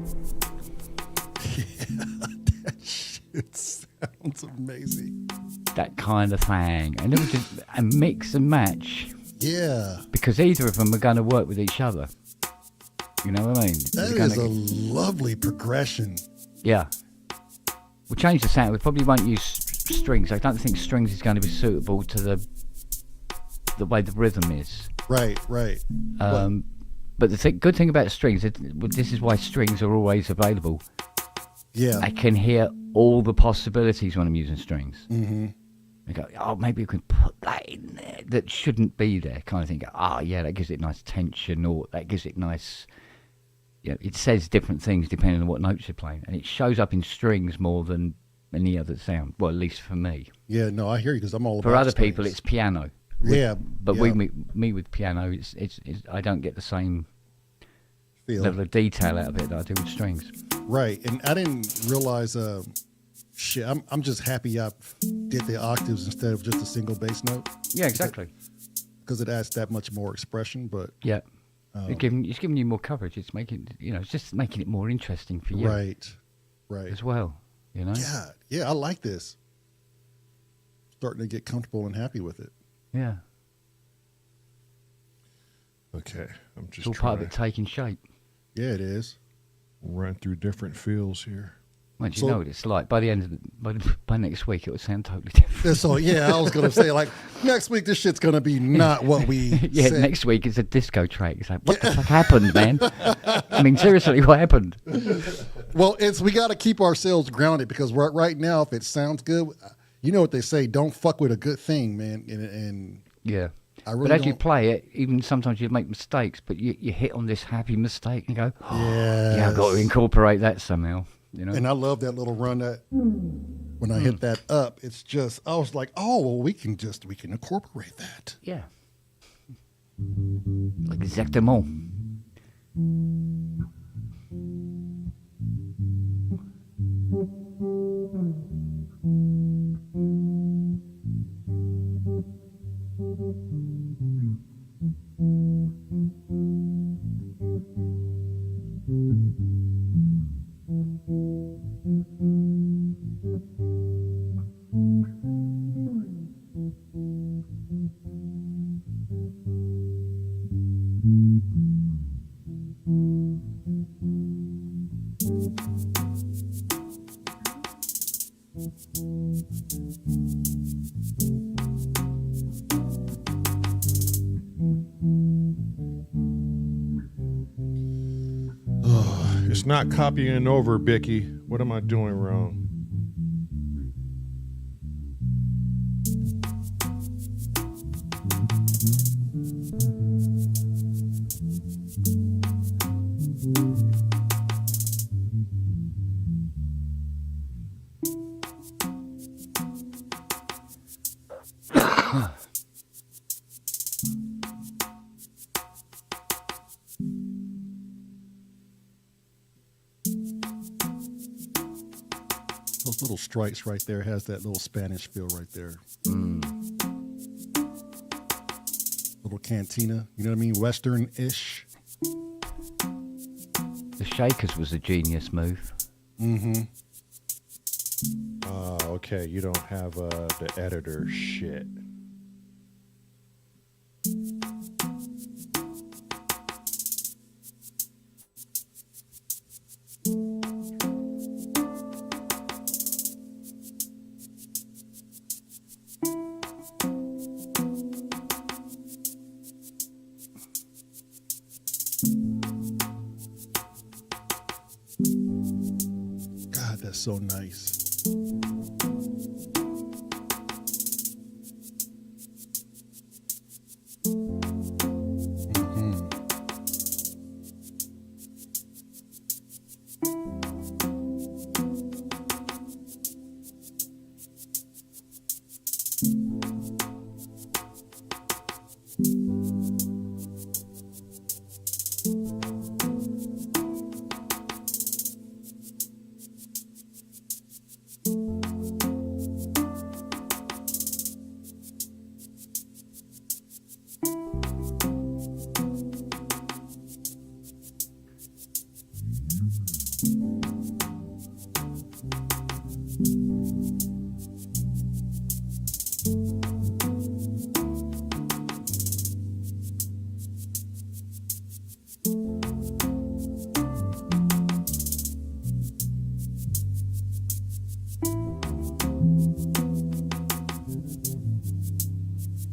That shit sounds amazing. That kind of thing. And it was just a mix and match. Yeah. Because either of them are going to work with each other. You know what I mean? That is a lovely progression. Yeah. We'll change the sound. We probably won't use strings. I don't think strings is going to be suitable to the way the rhythm is. Right. But the good thing about strings, this is why strings are always available. Yeah. I can hear all the possibilities when I'm using strings. Mm-hmm. I go, oh, maybe we can put that in there that shouldn't be there, kind of thing. Oh, yeah, that gives it nice tension, or that gives it nice. You know, it says different things depending on what notes you're playing, and it shows up in strings more than any other sound. Well, at least for me. Yeah, no, I hear you because I'm all about for other strings. people, it's piano. Yeah, but me with piano, it's I don't get the same level of detail out of it that I do with strings. Right, and I didn't realize. Shit, I'm just happy I did the octaves instead of just a single bass note. Yeah, exactly. Because it adds that much more expression, but yeah, it's giving you more coverage. It's making it's just making it more interesting for you. Right. As well, you know. Yeah, I like this. Starting to get comfortable and happy with it. Yeah. Okay, I'm just it's all part of it taking shape. Yeah, it is. Run through different feels here. Well, you know what it's like. By the end of by next week, it would sound totally different. So yeah, I was gonna say like next week this shit's gonna be not what we. Yeah, said. Next week it's a disco track. It's like what the fuck happened, man? I mean, seriously, what happened? Well, we got to keep ourselves grounded because right now, if it sounds good, you know what they say: don't fuck with a good thing, man. And yeah. Really but as you play it, even sometimes you make mistakes, but you hit on this happy mistake and go, yeah, I've got to incorporate that somehow. You know? And I love that little run that when I hit that up, it's just I was like, oh well, we can incorporate that. Yeah. Exactement. It's not copying over, Bicky. What am I doing wrong? Those little stripes right there has that little Spanish feel right there. Little cantina, you know what I mean? Western-ish. The Shakers was a genius move. Mm-hmm. Okay, you don't have the editor shit. God, that's so nice.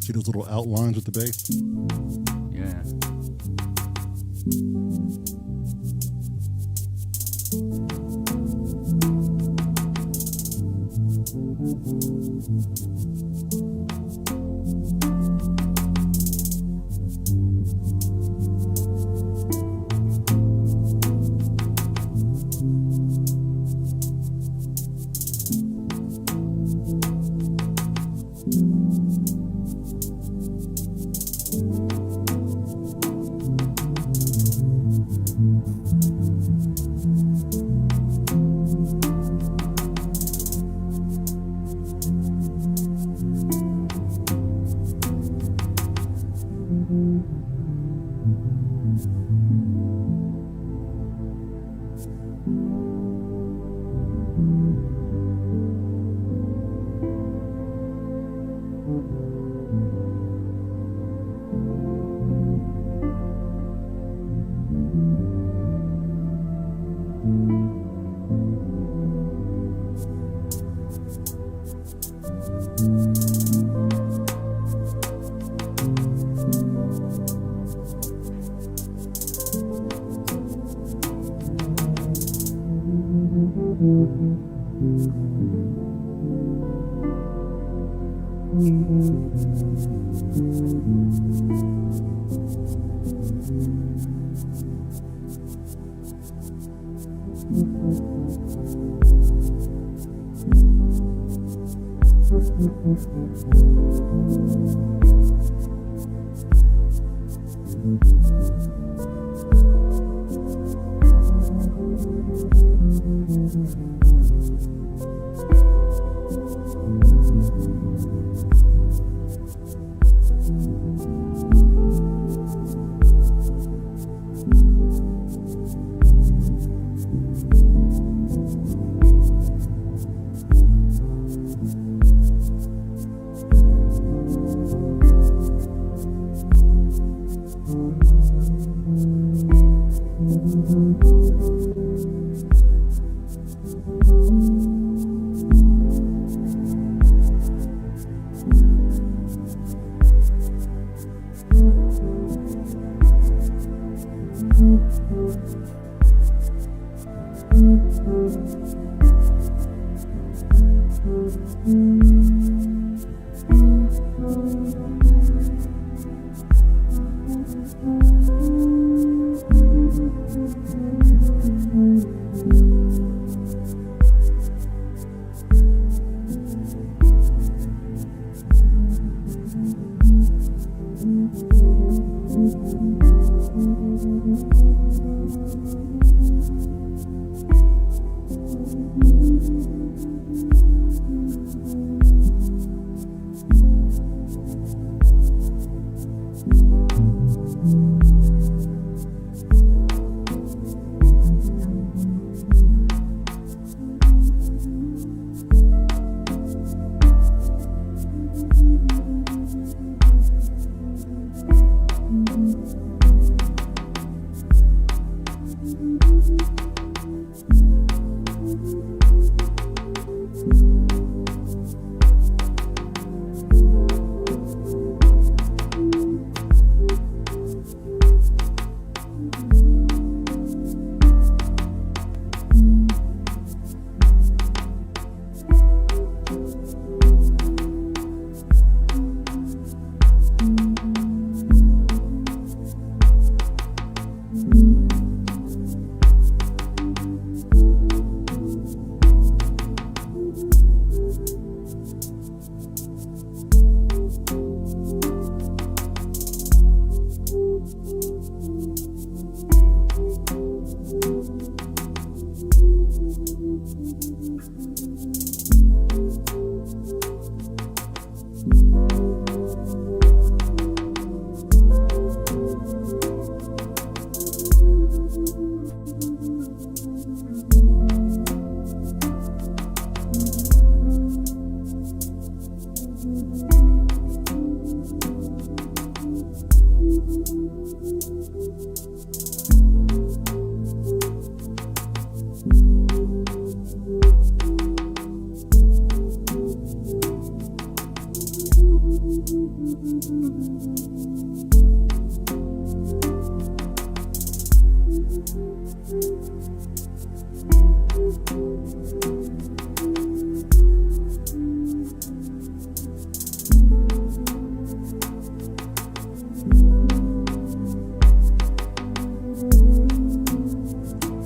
See those little outlines with the bass? Yeah.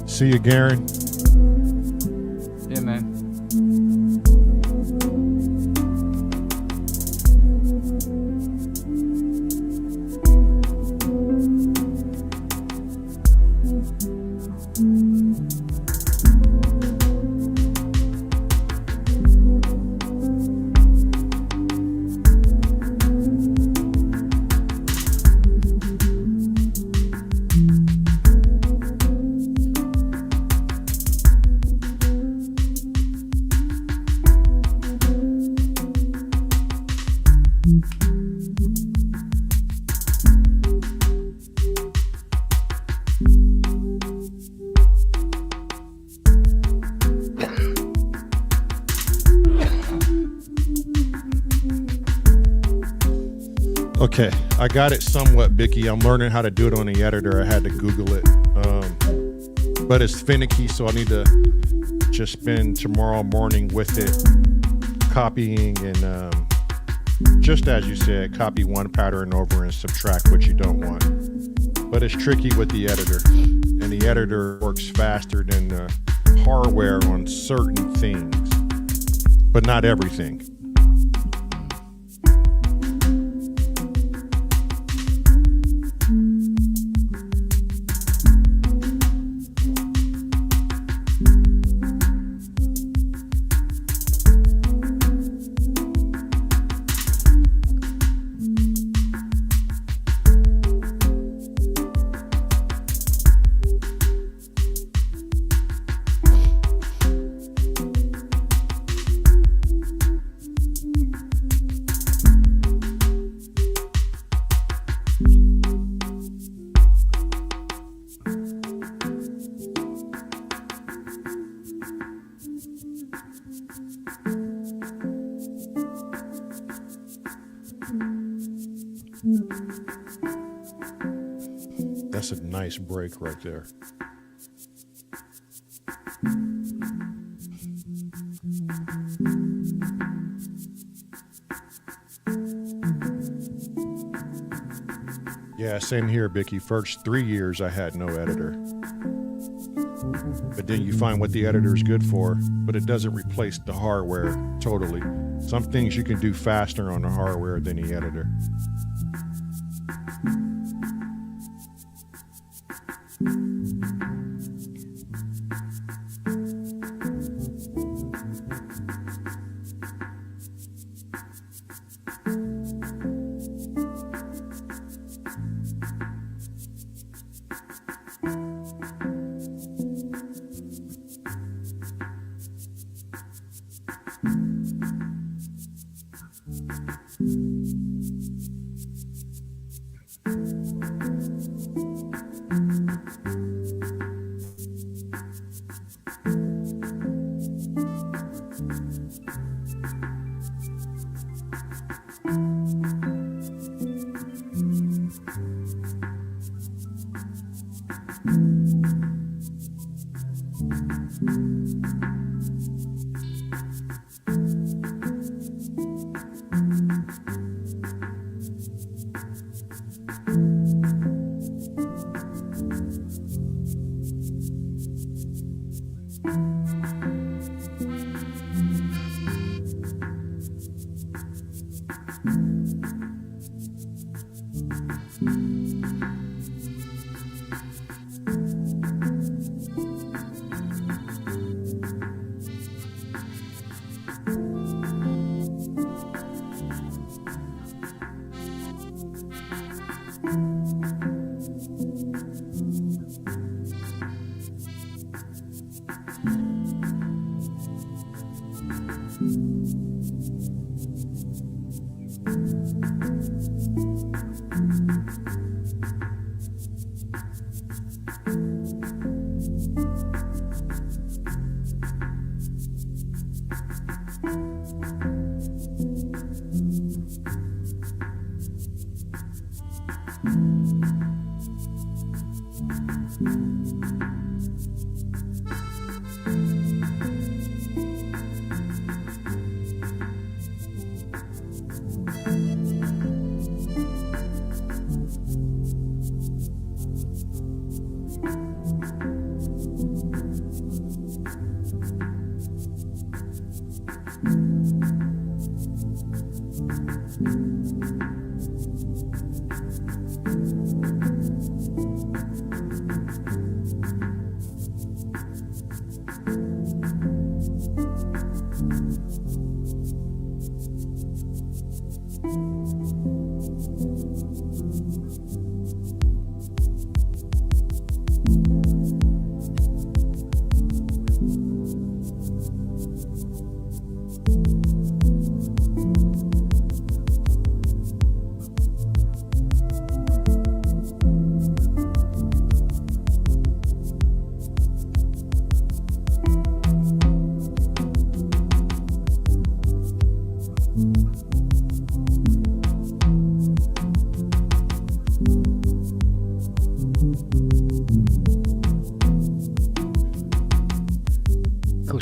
See you, Garen. Yeah, man. Okay, I got it somewhat, Bicky. I'm learning how to do it on the editor. I had to Google it. But it's finicky, so I need to just spend tomorrow morning with it, copying and just as you said, copy one pattern over and subtract what you don't want. But it's tricky with the editor, and the editor works faster than the hardware on certain things, but not everything. That's a nice break right there. Yeah, same here, Bicky. First 3 years I had no editor. But then you find what the editor is good for, but it doesn't replace the hardware totally. Some things you can do faster on the hardware than the editor.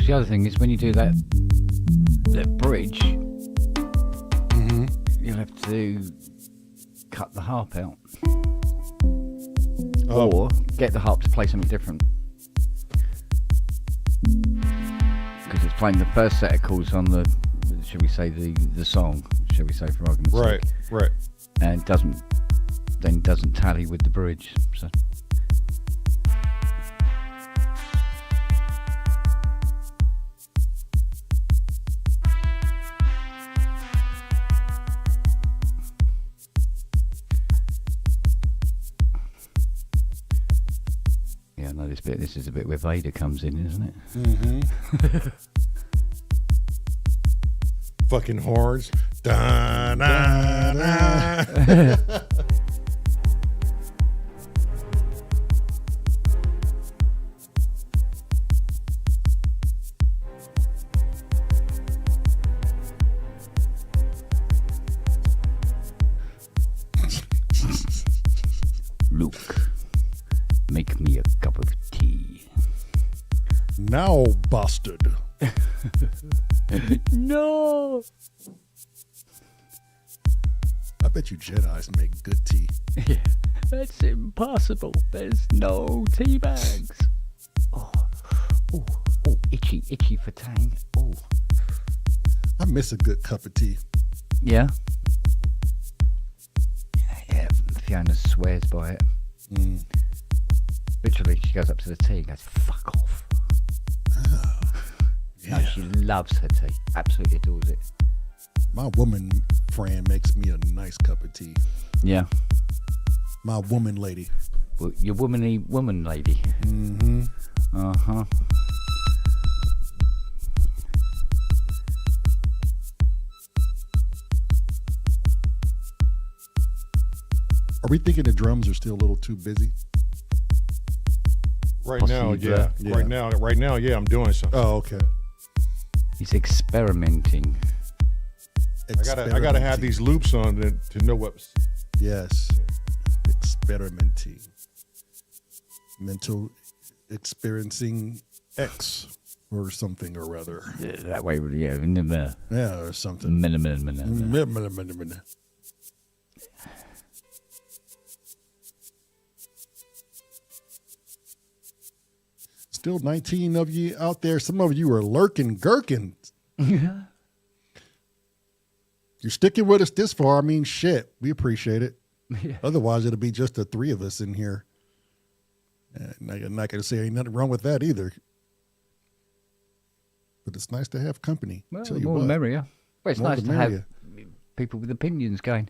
The other thing is when you do that bridge, you'll have to cut the harp out, or get the harp to play something different, because it's playing the first set of chords on the, shall we say, the song, shall we say, for argument's sake. Right. And doesn't tally with the bridge. So. Yeah, I know this bit. This is a bit where Vader comes in, isn't it? Mm-hmm. Fucking horns. Da, da, da. Luke, make me a cup of tea. Now, bastard. No. I bet you Jedis make good tea. Yeah, that's impossible. There's no tea bags. Oh, itchy for tang. Oh, I miss a good cup of tea. yeah. Yeah, Fiona swears by it. Literally, she goes up to the tea and goes, "Fuck off." Yeah. No, she loves her tea. Absolutely adores it. My woman friend makes me a nice cup of tea. Yeah. My woman lady. Well, your woman lady. Mm-hmm. Uh-huh. Are we thinking the drums are still a little too busy? Right now, yeah. Right now, yeah, I'm doing something. Oh, okay. He's experimenting. I gotta have these loops on to know what's. Yes. Experimenting. Mental experiencing X or something or other. Yeah, that way, yeah. Yeah, or something. Still 19 of you out there. Some of you are lurking, gherkin. Yeah. You're sticking with us this far. I mean, shit. We appreciate it. Yeah. Otherwise, it'll be just the three of us in here. And I'm not going to say ain't nothing wrong with that either. But it's nice to have company. Well, Tell the you more the what. merrier. Well, it's More nice the to have merrier. people with opinions going,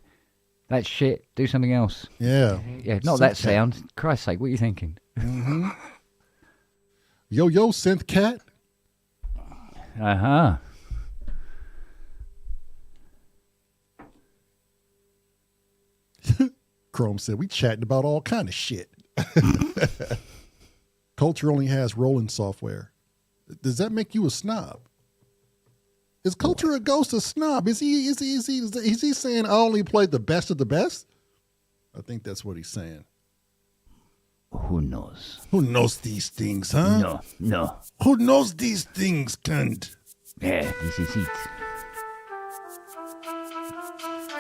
"That's shit, do something else." Yeah. Yeah, not that sound. Christ's sake, what are you thinking? Mm-hmm. Yo, synth cat. Uh-huh. Chrome said, we chatting about all kind of shit. Culture only has rolling software. Does that make you a snob? Is Culture a ghost of snob? Is he saying I only played the best of the best? I think that's what he's saying. Who knows? Who knows these things, huh? No. Who knows these things, cunt? Yeah, this is it.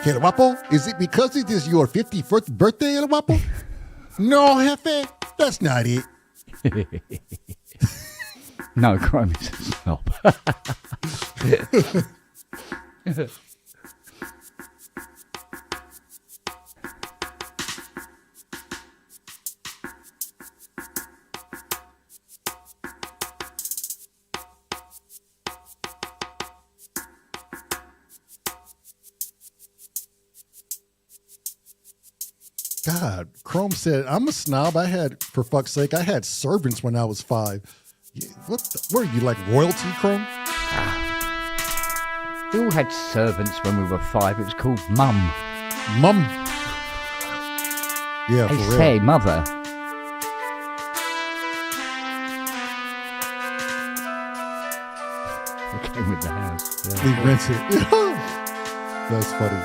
El Guapo, is it because it is your 51st birthday, El Guapo? No, Jefe, that's not it. No, Chrome is a snob. God, Chrome said, I'm a snob. For fuck's sake, I had servants when I was 5. What are you, like royalty, Chrome? We all had servants when we were 5. It was called Mum. Mum. Yeah, They for real. say mother. We came with the house. Yeah. We rented. That's funny.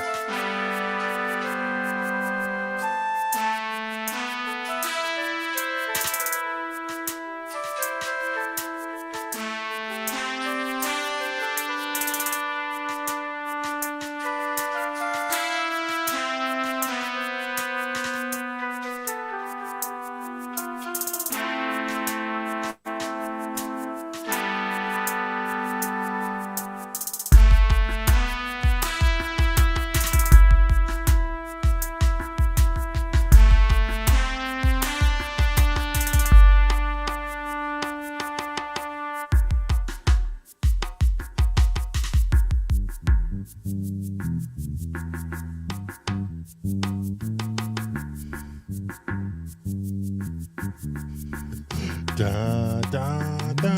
Da, da, da.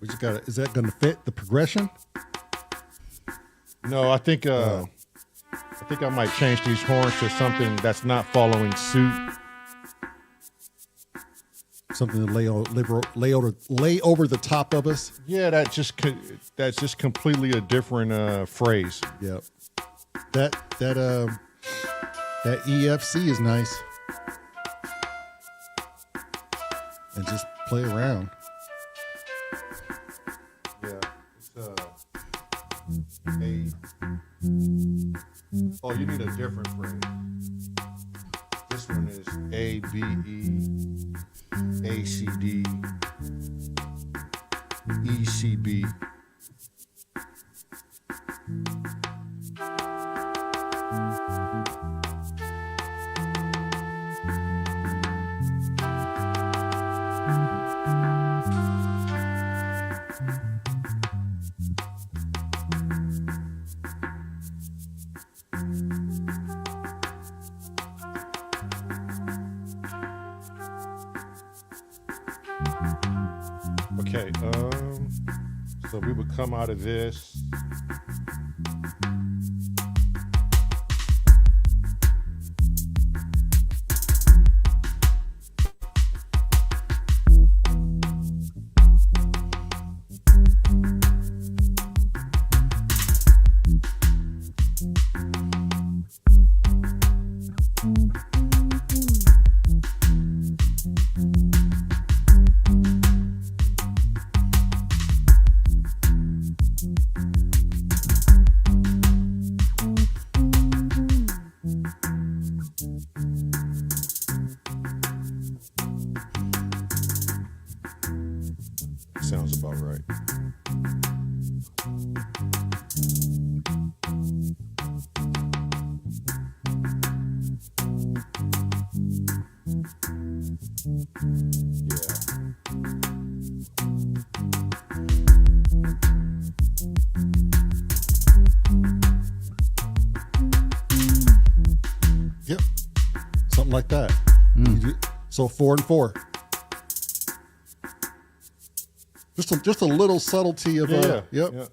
We just got. Is that going to fit the progression? No, I think I might change these horns to something that's not following suit. Something to lay over the top of us. Yeah, that's just completely a different phrase. Yep. That EFC is nice. And just play around. Yeah, it's oh, you need a different phrase. This one is A B E A C D E C B. Okay, so we would come out of this. Sounds about right. Yep. Something like that. So 4 and 4. Just a little subtlety of Yep. Yep. Yeah.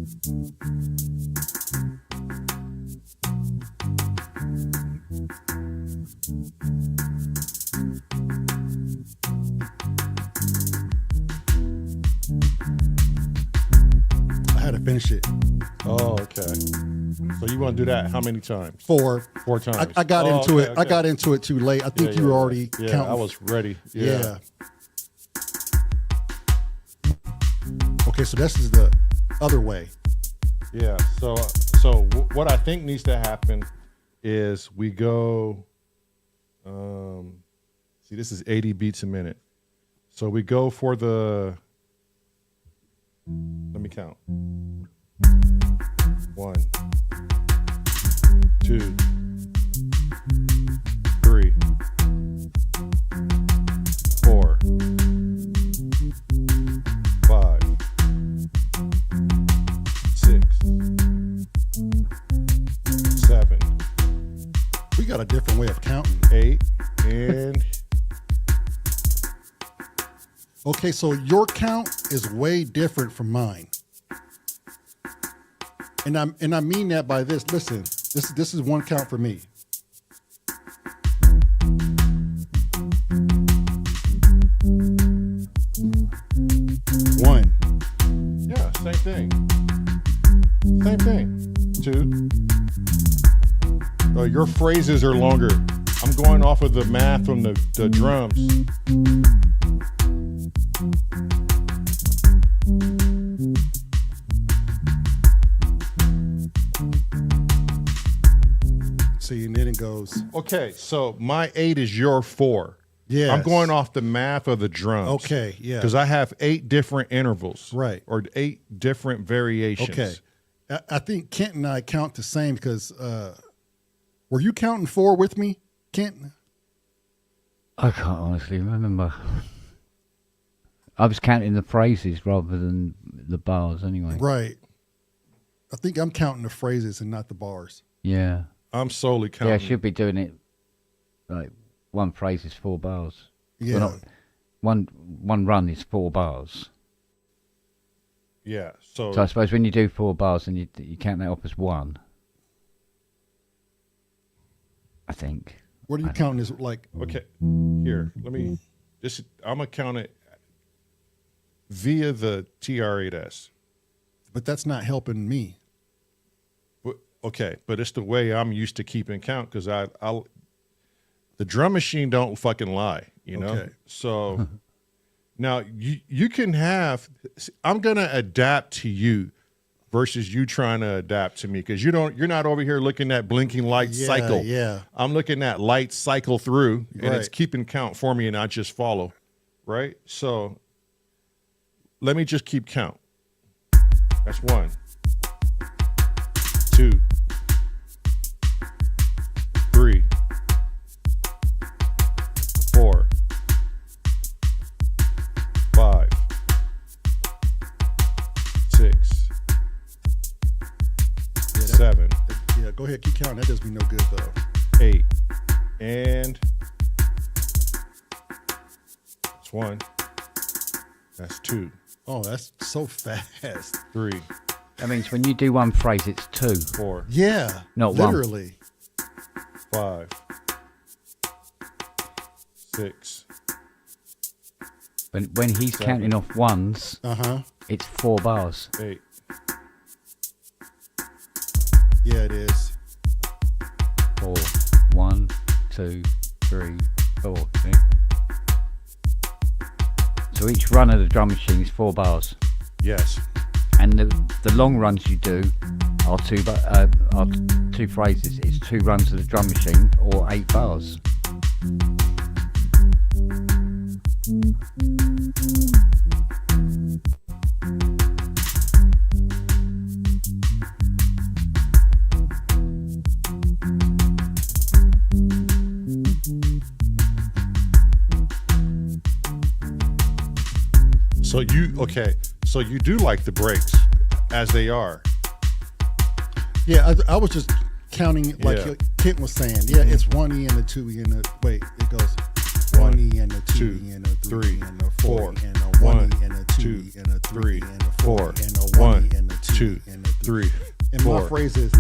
I had to finish it. Oh, okay. So you want to do that how many times? 4. 4 times. I got into it. Okay. I got into it too late. I think you were already Yeah, counting. I was ready. Yeah. Okay, so this is the other way. Yeah. So what I think needs to happen is we go. See, this is 80 beats a minute. So we go for the. Let me count. 1, 2, 3, 4, 5, 6, 7, We got a different way of counting. 8, and Okay, so your count is way different from mine. And I mean that by this. Listen, this is one count for me. One. yeah, same thing. Same thing. 2. Your phrases are longer. I'm going off of the math from the drums. See, and then it goes. Okay, so my 8 is your 4. Yeah. I'm going off the math of the drums. Okay, yeah. Because I have 8 different intervals. Right. Or 8 different variations. Okay. I think Kent and I count the same because were you counting 4 with me, Kent? I can't honestly remember. I was counting the phrases rather than the bars anyway. Right. I think I'm counting the phrases and not the bars. Yeah. I'm solely counting. Yeah, I should be doing it like one phrase is 4 bars. Yeah. Well, not, one run is 4 bars. Yeah. So I suppose when you do 4 bars and you count that up as 1, I think. What are you counting as like? Okay. Here, let me. I'm gonna count it via the TR8S. But that's not helping me. Okay, but it's the way I'm used to keeping count because the drum machine don't fucking lie, you know. Okay. So now you can have. I'm gonna adapt to you versus you trying to adapt to me because you're not over here looking at blinking light cycle. Yeah. I'm looking at light cycle through, and it's Right. keeping count for me, and I just follow. Right. So let me just keep count. That's 1, 2, 3, 4, 5, 6, 7, Yeah, go ahead, keep counting. That does me no good though. 8, and that's 1. That's 2, Oh, that's so fast. 3, That means when you do one phrase, it's 2. 4, Yeah. Not one. literally. 5, 6. When he's 7. counting off ones, Uh-huh. it's 4 bars. 8. Yeah, it is. 4. 1, 2, 3, 4. See? So each run of the drum machine is 4 bars, Yes. and the long runs you do are 2 phrases. It's 2 runs of the drum machine or 8 bars. So you do like the breaks as they are. Yeah, I was just counting it like Yeah. Kent was saying. Yeah, it's 1 E and a 2 E and a wait. It goes 1 E and a 2 E and a 3 and a 4 E and a 1 E and a 2 E and a 3 and a 4 and a 1 E and a 2 and 3, And 4. my phrase is,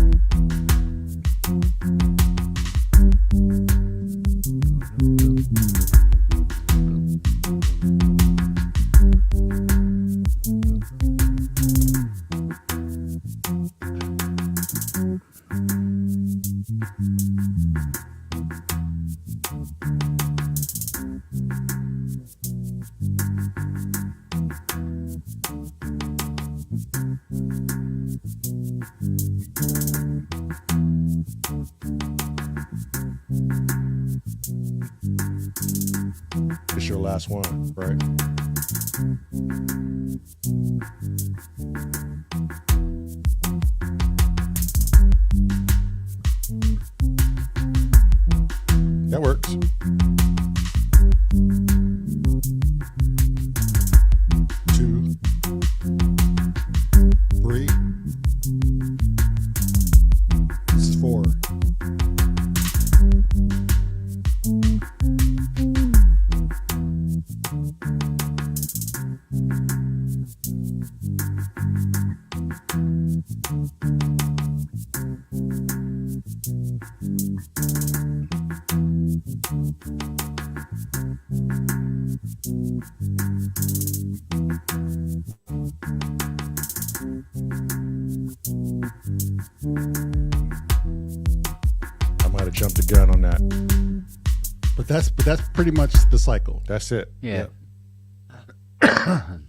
It's your last one, right? That works. two, three. This is 4. I might have jumped the gun on that. But that's pretty much the cycle. That's it. Yeah. And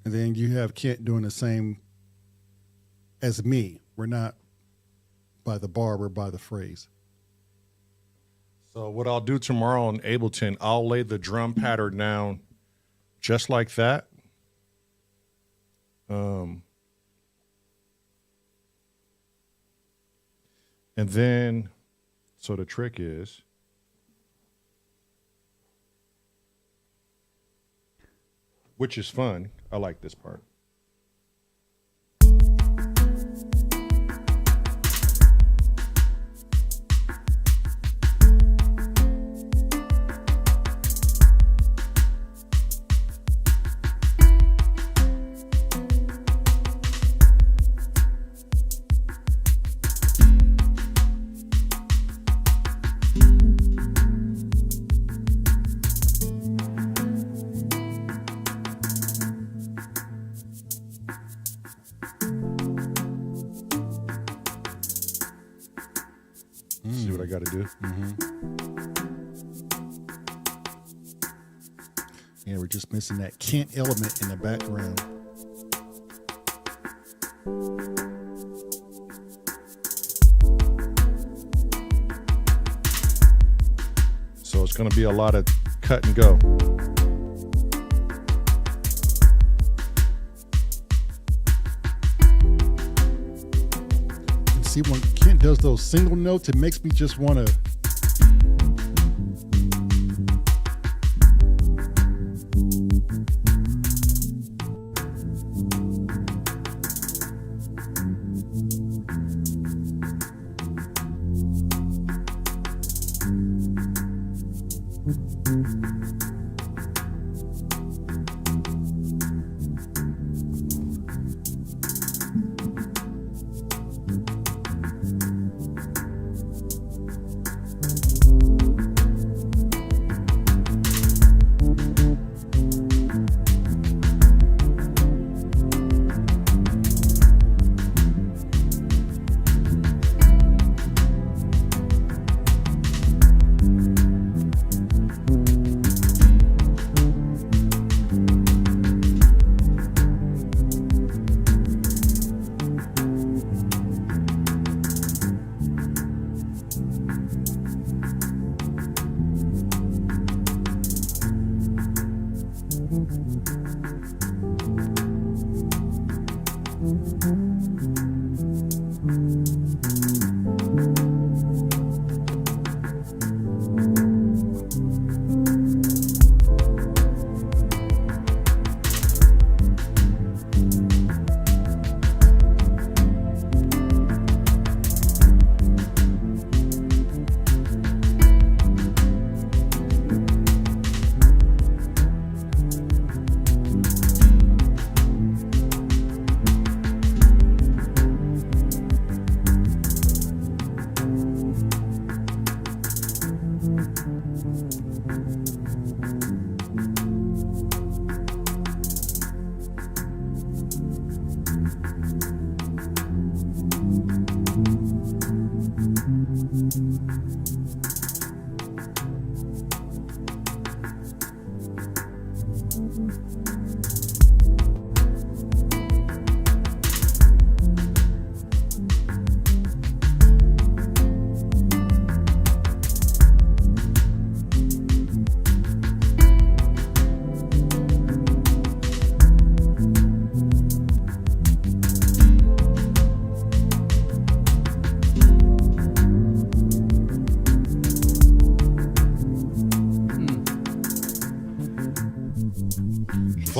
then you have Kent doing the same as me. We're not by the bar, we're by the phrase. So what I'll do tomorrow in Ableton, I'll lay the drum pattern down just like that. And then, so the trick is, which is fun. I like this part. See what I got to do? Yeah, we're just missing that Kent element in the background. So it's going to be a lot of cut and go. And see, when Kent does those single notes, it makes me just want to.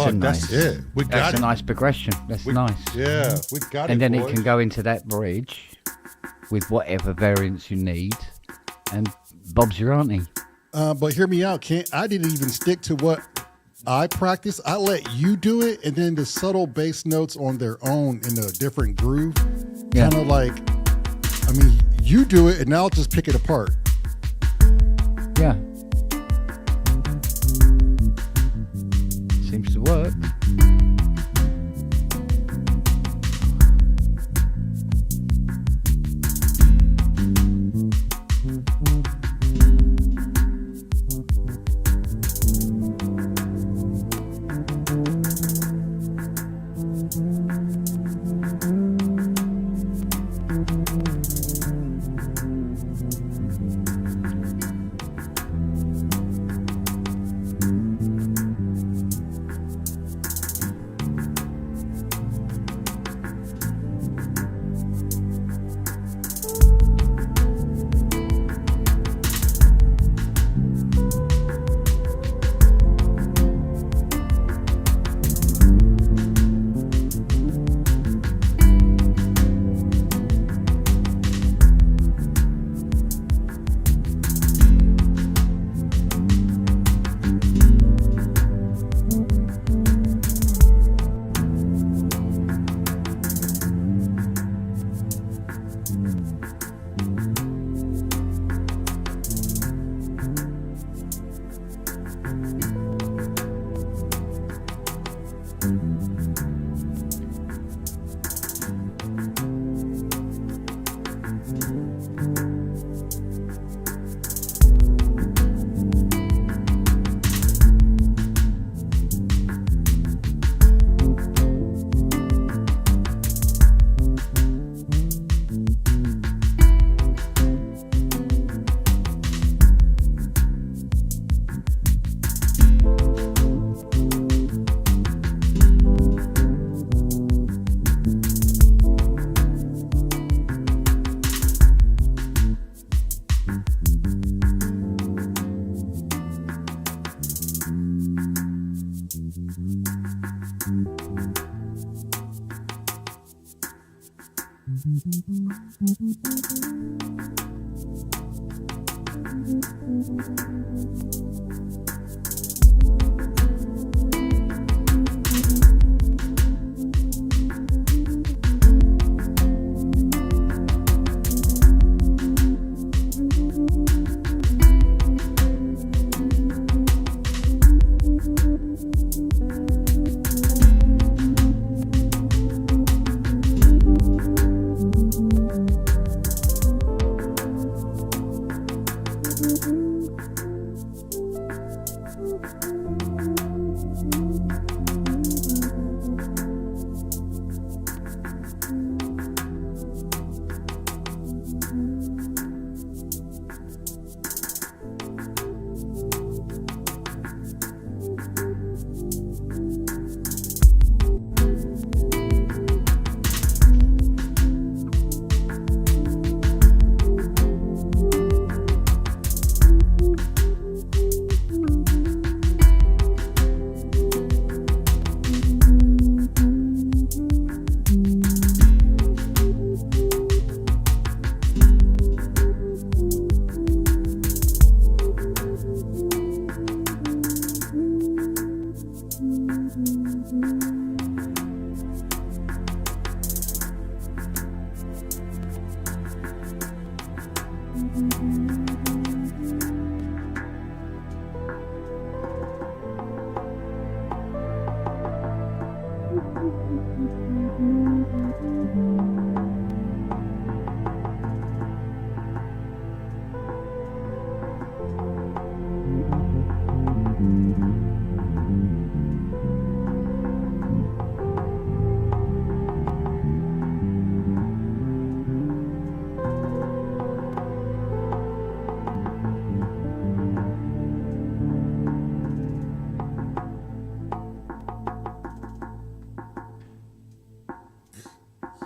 fuck, that's it. We got That's it. a nice progression. That's nice. Yeah, we got it. And then boys. it can go into that bridge with whatever variants you need, and Bob's your auntie. But hear me out, Kent. I didn't even stick to what I practice. I let you do it, and then the subtle bass notes on their own in a different groove. Yeah. Kind of like, I mean, you do it, and I'll just pick it apart. Yeah. Seems to work.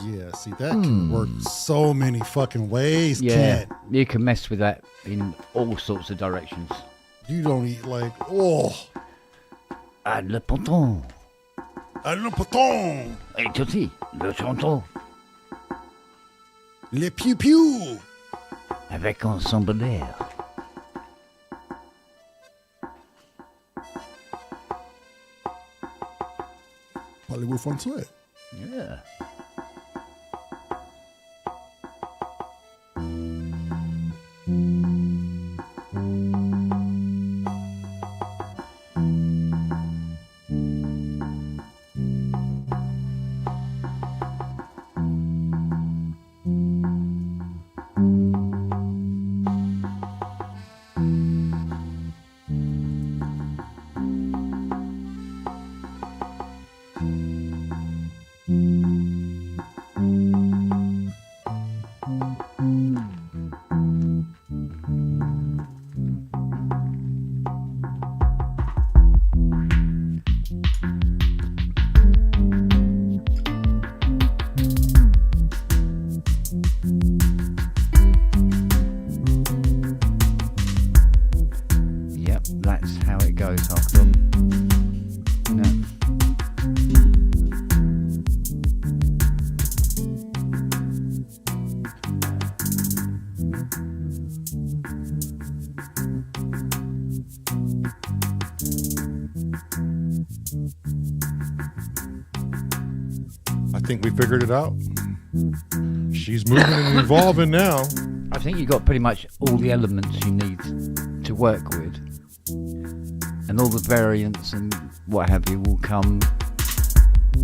Yeah, see, that can work so many fucking ways, Yeah, Kent. you can mess with that in all sorts of directions. You don't eat like, oh. Ah, le ponton. Allons, poton. Hey, Tutti, le chanton. Les piou-piou. Avec ensemble d'air. Parlez-vous français? Yeah. That's how it goes after all. I think we figured it out. She's moving and evolving now. I think you got pretty much all the elements you need to work with, and all the variants and what have you will come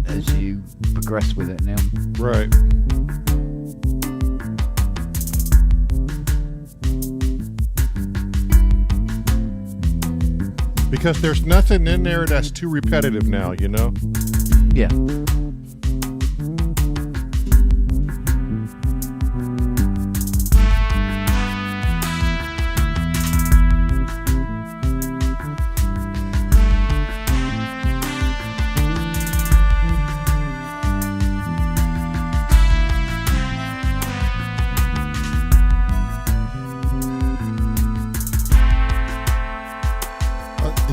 as you progress with it now. Right. Because there's nothing in there that's too repetitive now, you know? Yeah.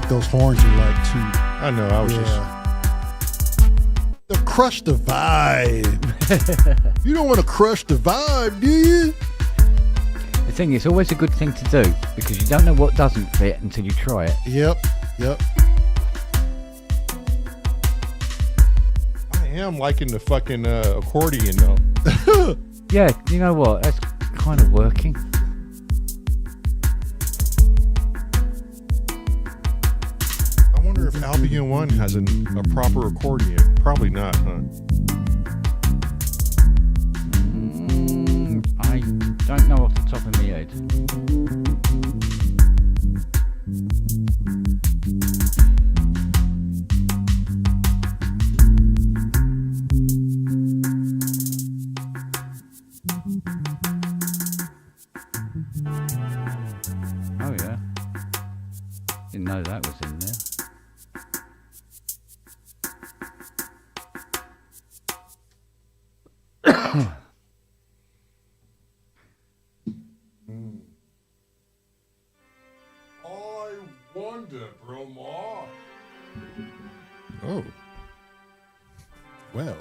Those horns are like too. I know, I was just... They'll crush the vibe. You don't want to crush the vibe, do you? The thing is, always a good thing to do, because you don't know what doesn't fit until you try it. Yep. I am liking the fucking accordion, though. Yeah, you know what? That's kind of working. I wonder if Albion 1 has a proper accordion. Probably not, huh? I don't know off the top of my head. Oh yeah. Didn't know that was in there. I wonder, Bromar. Oh. Well.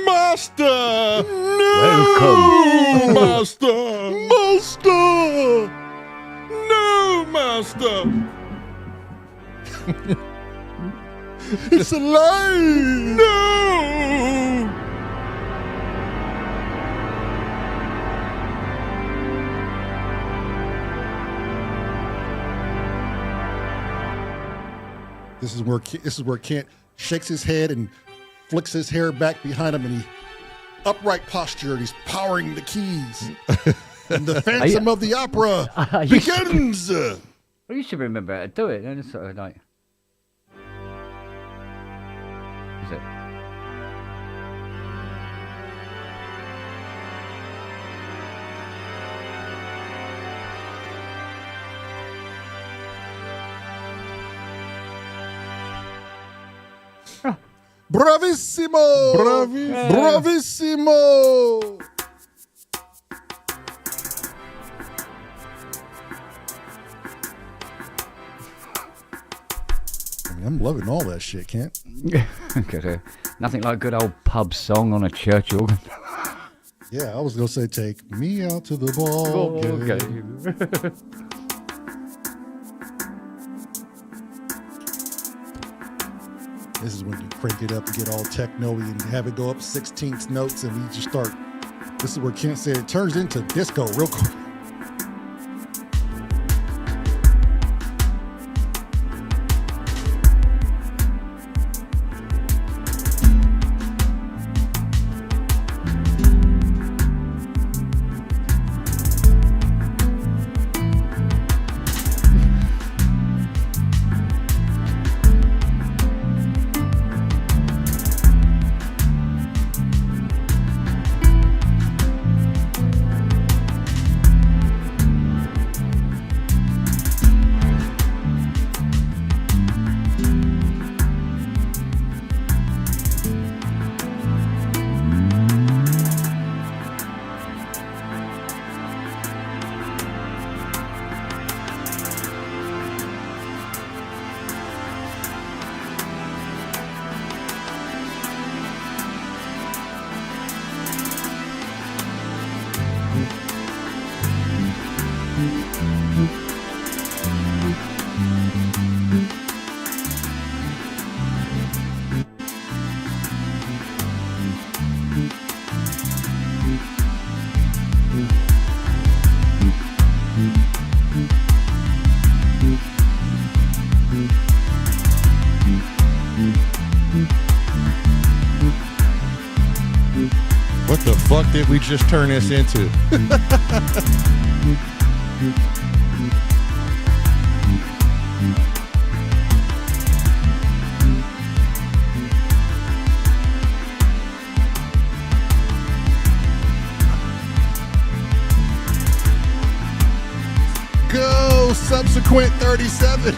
Master! Welcome. Master! Master! No, Master! It's a lie! No! This is where Kent shakes his head and flicks his hair back behind him, and he upright posture, and he's powering the keys. And the Phantom of the Opera begins. Well, you should remember how to do it. Then it's sort of like, is it? Bravissimo! Bravissimo! I'm loving all that shit, Kent. Nothing like a good old pub song on a church organ. Yeah, I was gonna say, take me out to the ball game. This is when you crank it up to get all techno-y and have it go up 16th notes, and we just start. This is where Kent said it turns into disco real quick. What the fuck did we just turn this into? Go subsequent 37.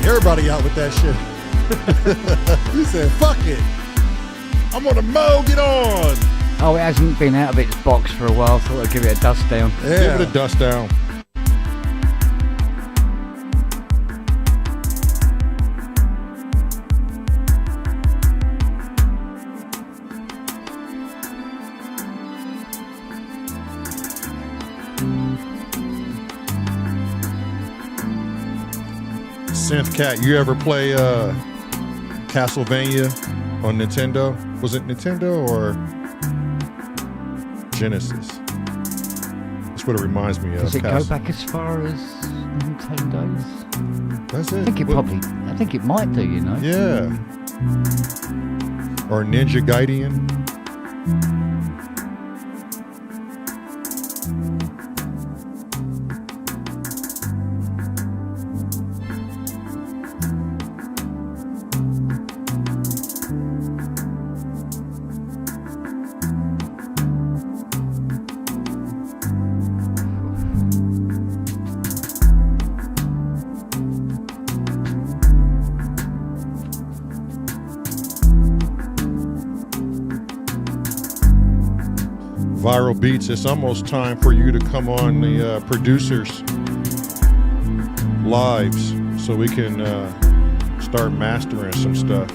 Everybody out with that shit. He said, fuck it. I'm on a mow, get on. Oh, it hasn't been out of its box for a while. Thought I'd give it a dust down. Yeah. Give it a dust down. Synth Cat, you ever play Castlevania on Nintendo? Was it Nintendo or Genesis? That's what it reminds me of. Does it go back as far as Nintendo's? That's it. I think it might do, you know? Yeah. Or Ninja Gaiden. Viral Beats, it's almost time for you to come on the producers' lives so we can start mastering some stuff.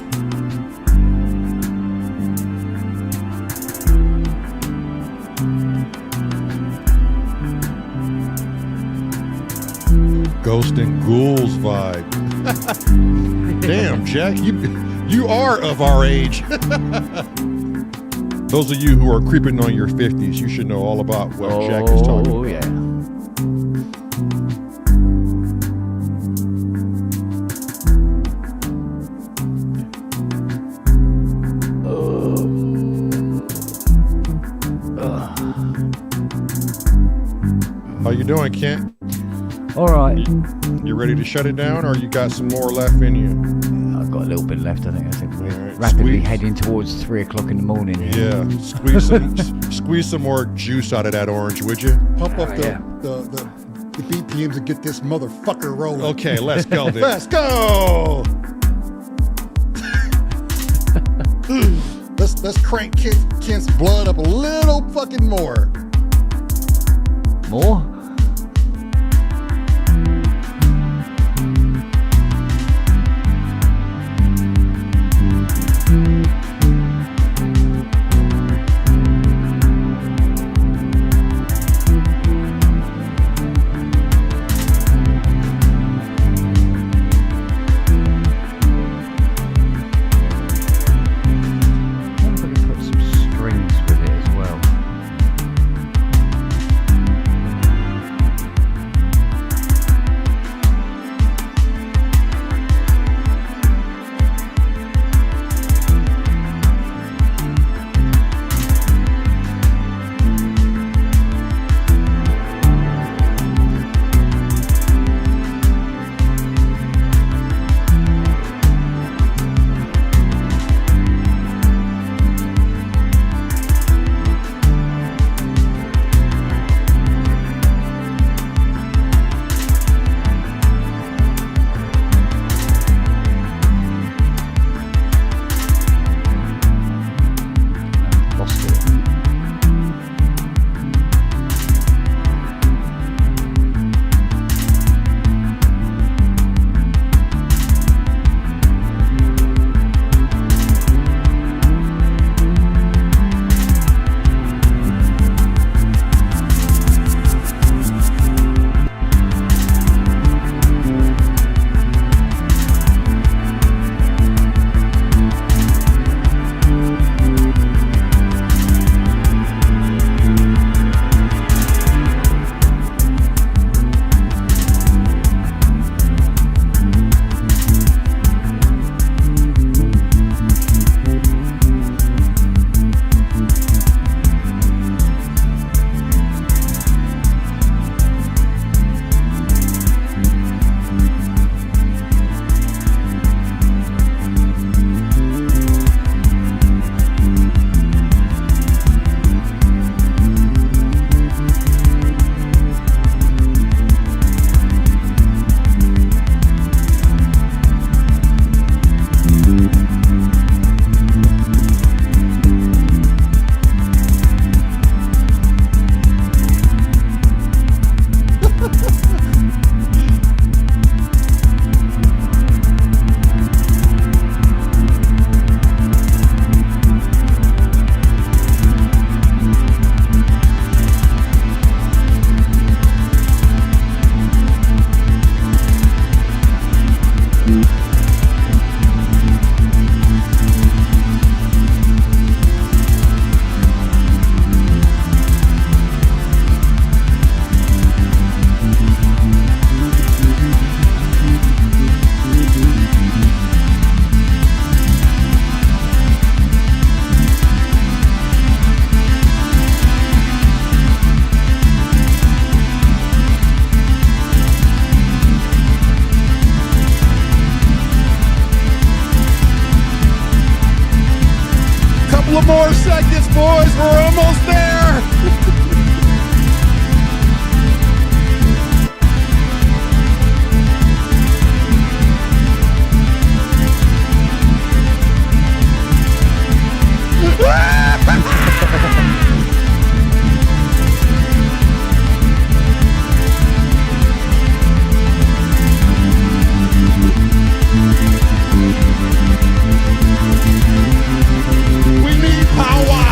Ghost and Ghouls vibe. Damn, Jack, you are of our age. Those of you who are creeping on your 50s, you should know all about what Jack is talking about. Oh, yeah. How you doing, Kent? All right. You ready to shut it down, or you got some more left in you? I've got a little bit left. I think we're Right, rapidly squeeze. heading towards 3 o'clock in the morning. Yeah, squeeze some more juice out of that orange, would you? Pump up yeah. the BPMs and get this motherfucker rolling. Okay, let's go then. Let's go. let's crank Kent's blood up a little fucking more. More? more seconds, boys. We're almost there. We need power.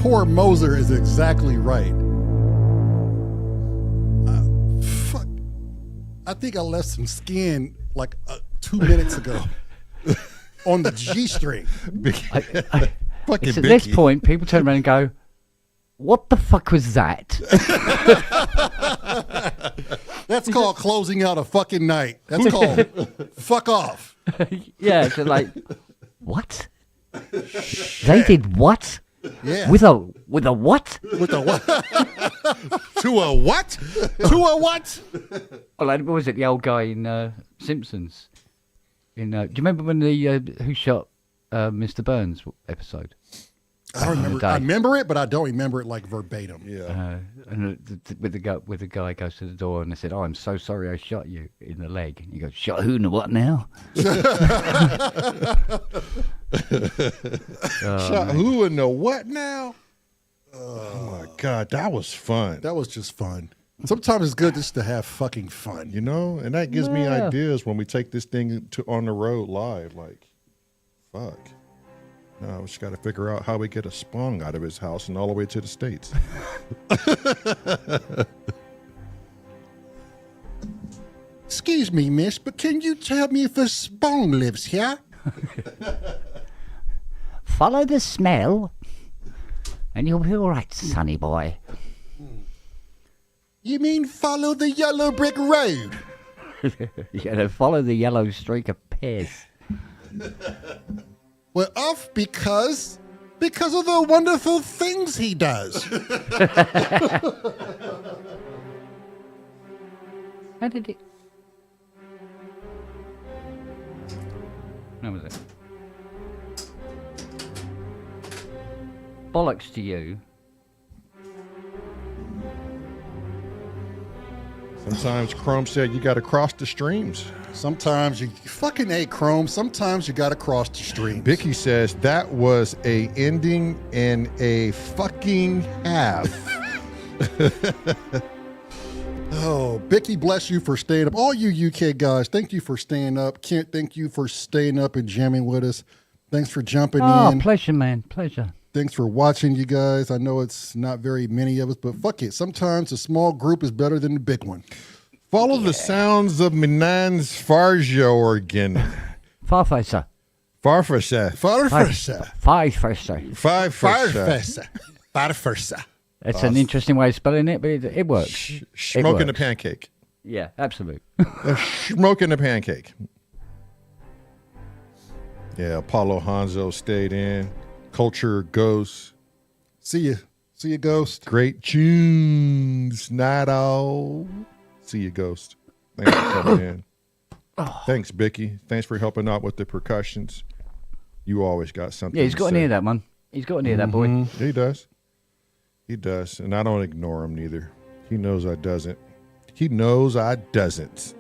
poor Moser is exactly right. Fuck. I think I left some skin like 2 minutes ago on the G string. It's at this point, people turn around and go, "What the fuck was that?" That's called closing out a fucking night. That's called fuck off. Yeah, so like, what? They did what? Yeah. With a what? With a what? To a what? To a what? Oh, like, what was it? The old guy in Simpsons. Do you remember when the Who Shot Mr. Burns episode? I don't remember. I remember it, but I don't remember it like verbatim. Yeah. And with the guy goes to the door and they said, "Oh, I'm so sorry, I shot you in the leg." And he goes, "Shot who and what now?" Shot who and the what now? Oh my God, that was fun. That was just fun. Sometimes it's good just to have fucking fun. You know, and that gives me ideas when we take this thing on the road live. Like, fuck. No, we just got to figure out how we get a Spong out of his house and all the way to the States. Excuse me, miss, but can you tell me if a Spong lives here? Follow the smell, and you'll be all right, sonny boy. You mean follow the yellow brick road? Follow the yellow streak of pears. We're off because of the wonderful things he does. How did it? How was it? Bollocks to you. Sometimes Chrome said you got to cross the streams. Sometimes you fucking ate Chrome. Sometimes you got to cross the stream. Bicky says that was a ending and a fucking half. Oh, Bicky, bless you for staying up. All you UK guys, thank you for staying up. Kent, thank you for staying up and jamming with us. Thanks for jumping in. Oh, pleasure, man. Pleasure. Thanks for watching, you guys. I know it's not very many of us, but fuck it. Sometimes a small group is better than the big one. Follow the sounds of Minan's Farjo organ. Farfisa. Farfisa. Farfisa. Farfisa. Farfisa. It's an interesting way of spelling it, but it works. Smoking the pancake. Yeah, absolutely. Smoking the pancake. Yeah, Apollo Hanzo stayed in. Culture Ghost. See you, Ghost. Great tunes, Nato. See you, Ghost. Thanks for coming in. Thanks, Bicky. Thanks for helping out with the percussions. You always got something. Yeah, he's got to hear that, man. He's got to hear that, boy. He does. He does, and I don't ignore him neither. He knows I doesn't. He knows I doesn't.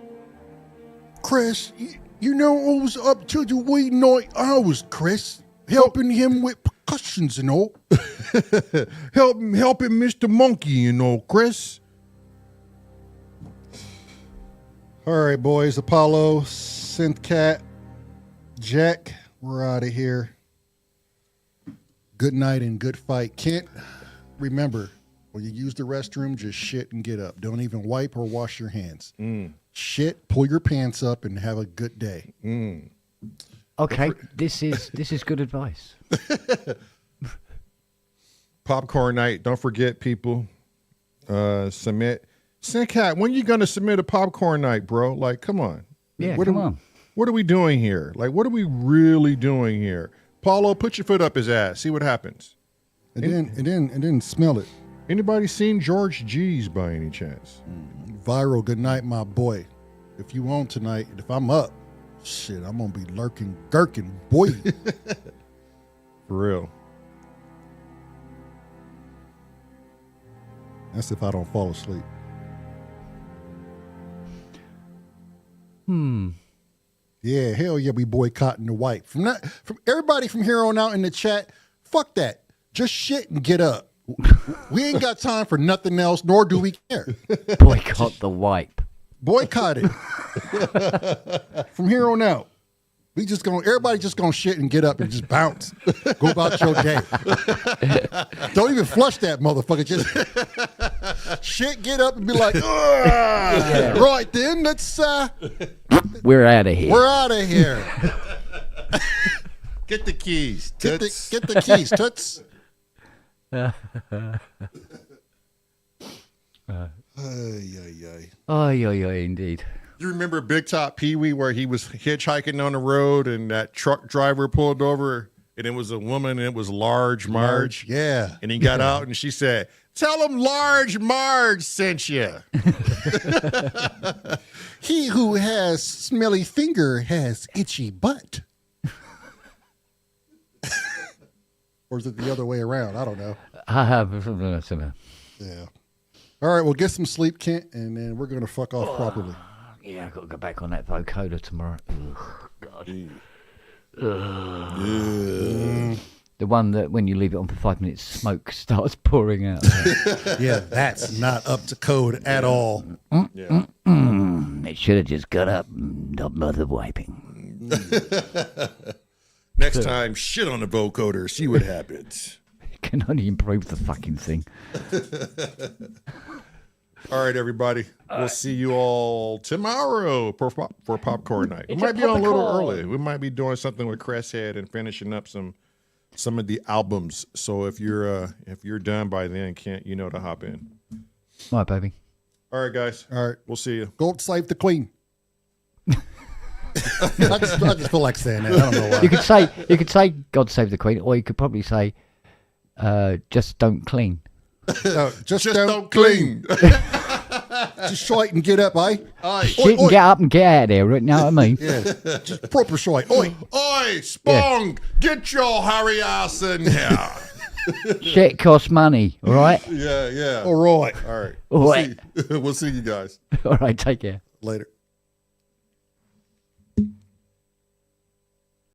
Chris, you know I was up till the wee night hours, Chris. Helping him with percussions and all. helping Mr. Monkey, you know, Chris. All right, boys. Apollo, Synthcat, Jack, we're out of here. Good night and good fight. Kent, remember, when you use the restroom, just shit and get up. Don't even wipe or wash your hands. Shit, pull your pants up and have a good day. Okay, this is good advice. Popcorn night. Don't forget, people. Submit. Syncat, when you gonna submit a popcorn night, bro? Like, come on. Yeah, come on. What are we doing here? Like, what are we really doing here? Paulo, put your foot up his ass. See what happens. And then smell it. Anybody seen George G's by any chance? Viral, good night, my boy. If you on tonight, if I'm up, shit, I'm gonna be lurking, gherkin, boy. For real. That's if I don't fall asleep. Yeah, hell yeah, we boycotting the wipe. From everybody from here on out in the chat, fuck that. Just shit and get up. We ain't got time for nothing else, nor do we care. Boycott the wipe. Boycott it. From here on out. Everybody just gonna shit and get up and just bounce. Go about your day. Don't even flush that motherfucker. Just shit, get up and be like, right then, let's we're out of here. We're out of here. Get the keys. Get the keys, toots. Indeed. You remember Big Top Pee Wee where he was hitchhiking on the road and that truck driver pulled over and it was a woman and it was Large Marge? Yeah. And he got out and she said, "Tell him Large Marge sent you." He who has smelly finger has itchy butt. Or is it the other way around? I don't know. Yeah. All right, well, get some sleep, Kent, and then we're going to fuck off properly. Yeah, I've got to go back on that vocoder tomorrow. Ugh, God. The one that when you leave it on for 5 minutes, smoke starts pouring out. Yeah, that's not up to code at all. It should have just got up and not bother wiping. Next time, shit on the vocoder, see what happens. Can only improve the fucking thing. All right, everybody. We'll see you all tomorrow for popcorn night. We might be on a little early. We might be doing something with Cresshead and finishing up some of the albums. So if you're done by then, Kent, you know to hop in. All right, baby. All right, guys. All right. We'll see you. Go save the queen. I just feel like saying that. I don't know why. You could say God save the Queen, or you could probably say just don't clean. Just don't clean. Just shite and get up, eh? Shit and get up and get out of there, you know what I mean? Yeah, just proper shite. Oi, Spong, get your hairy ass in here. Shit costs money, all right? Yeah. all right. All right. All right. We'll see you guys. All right, take care. Later.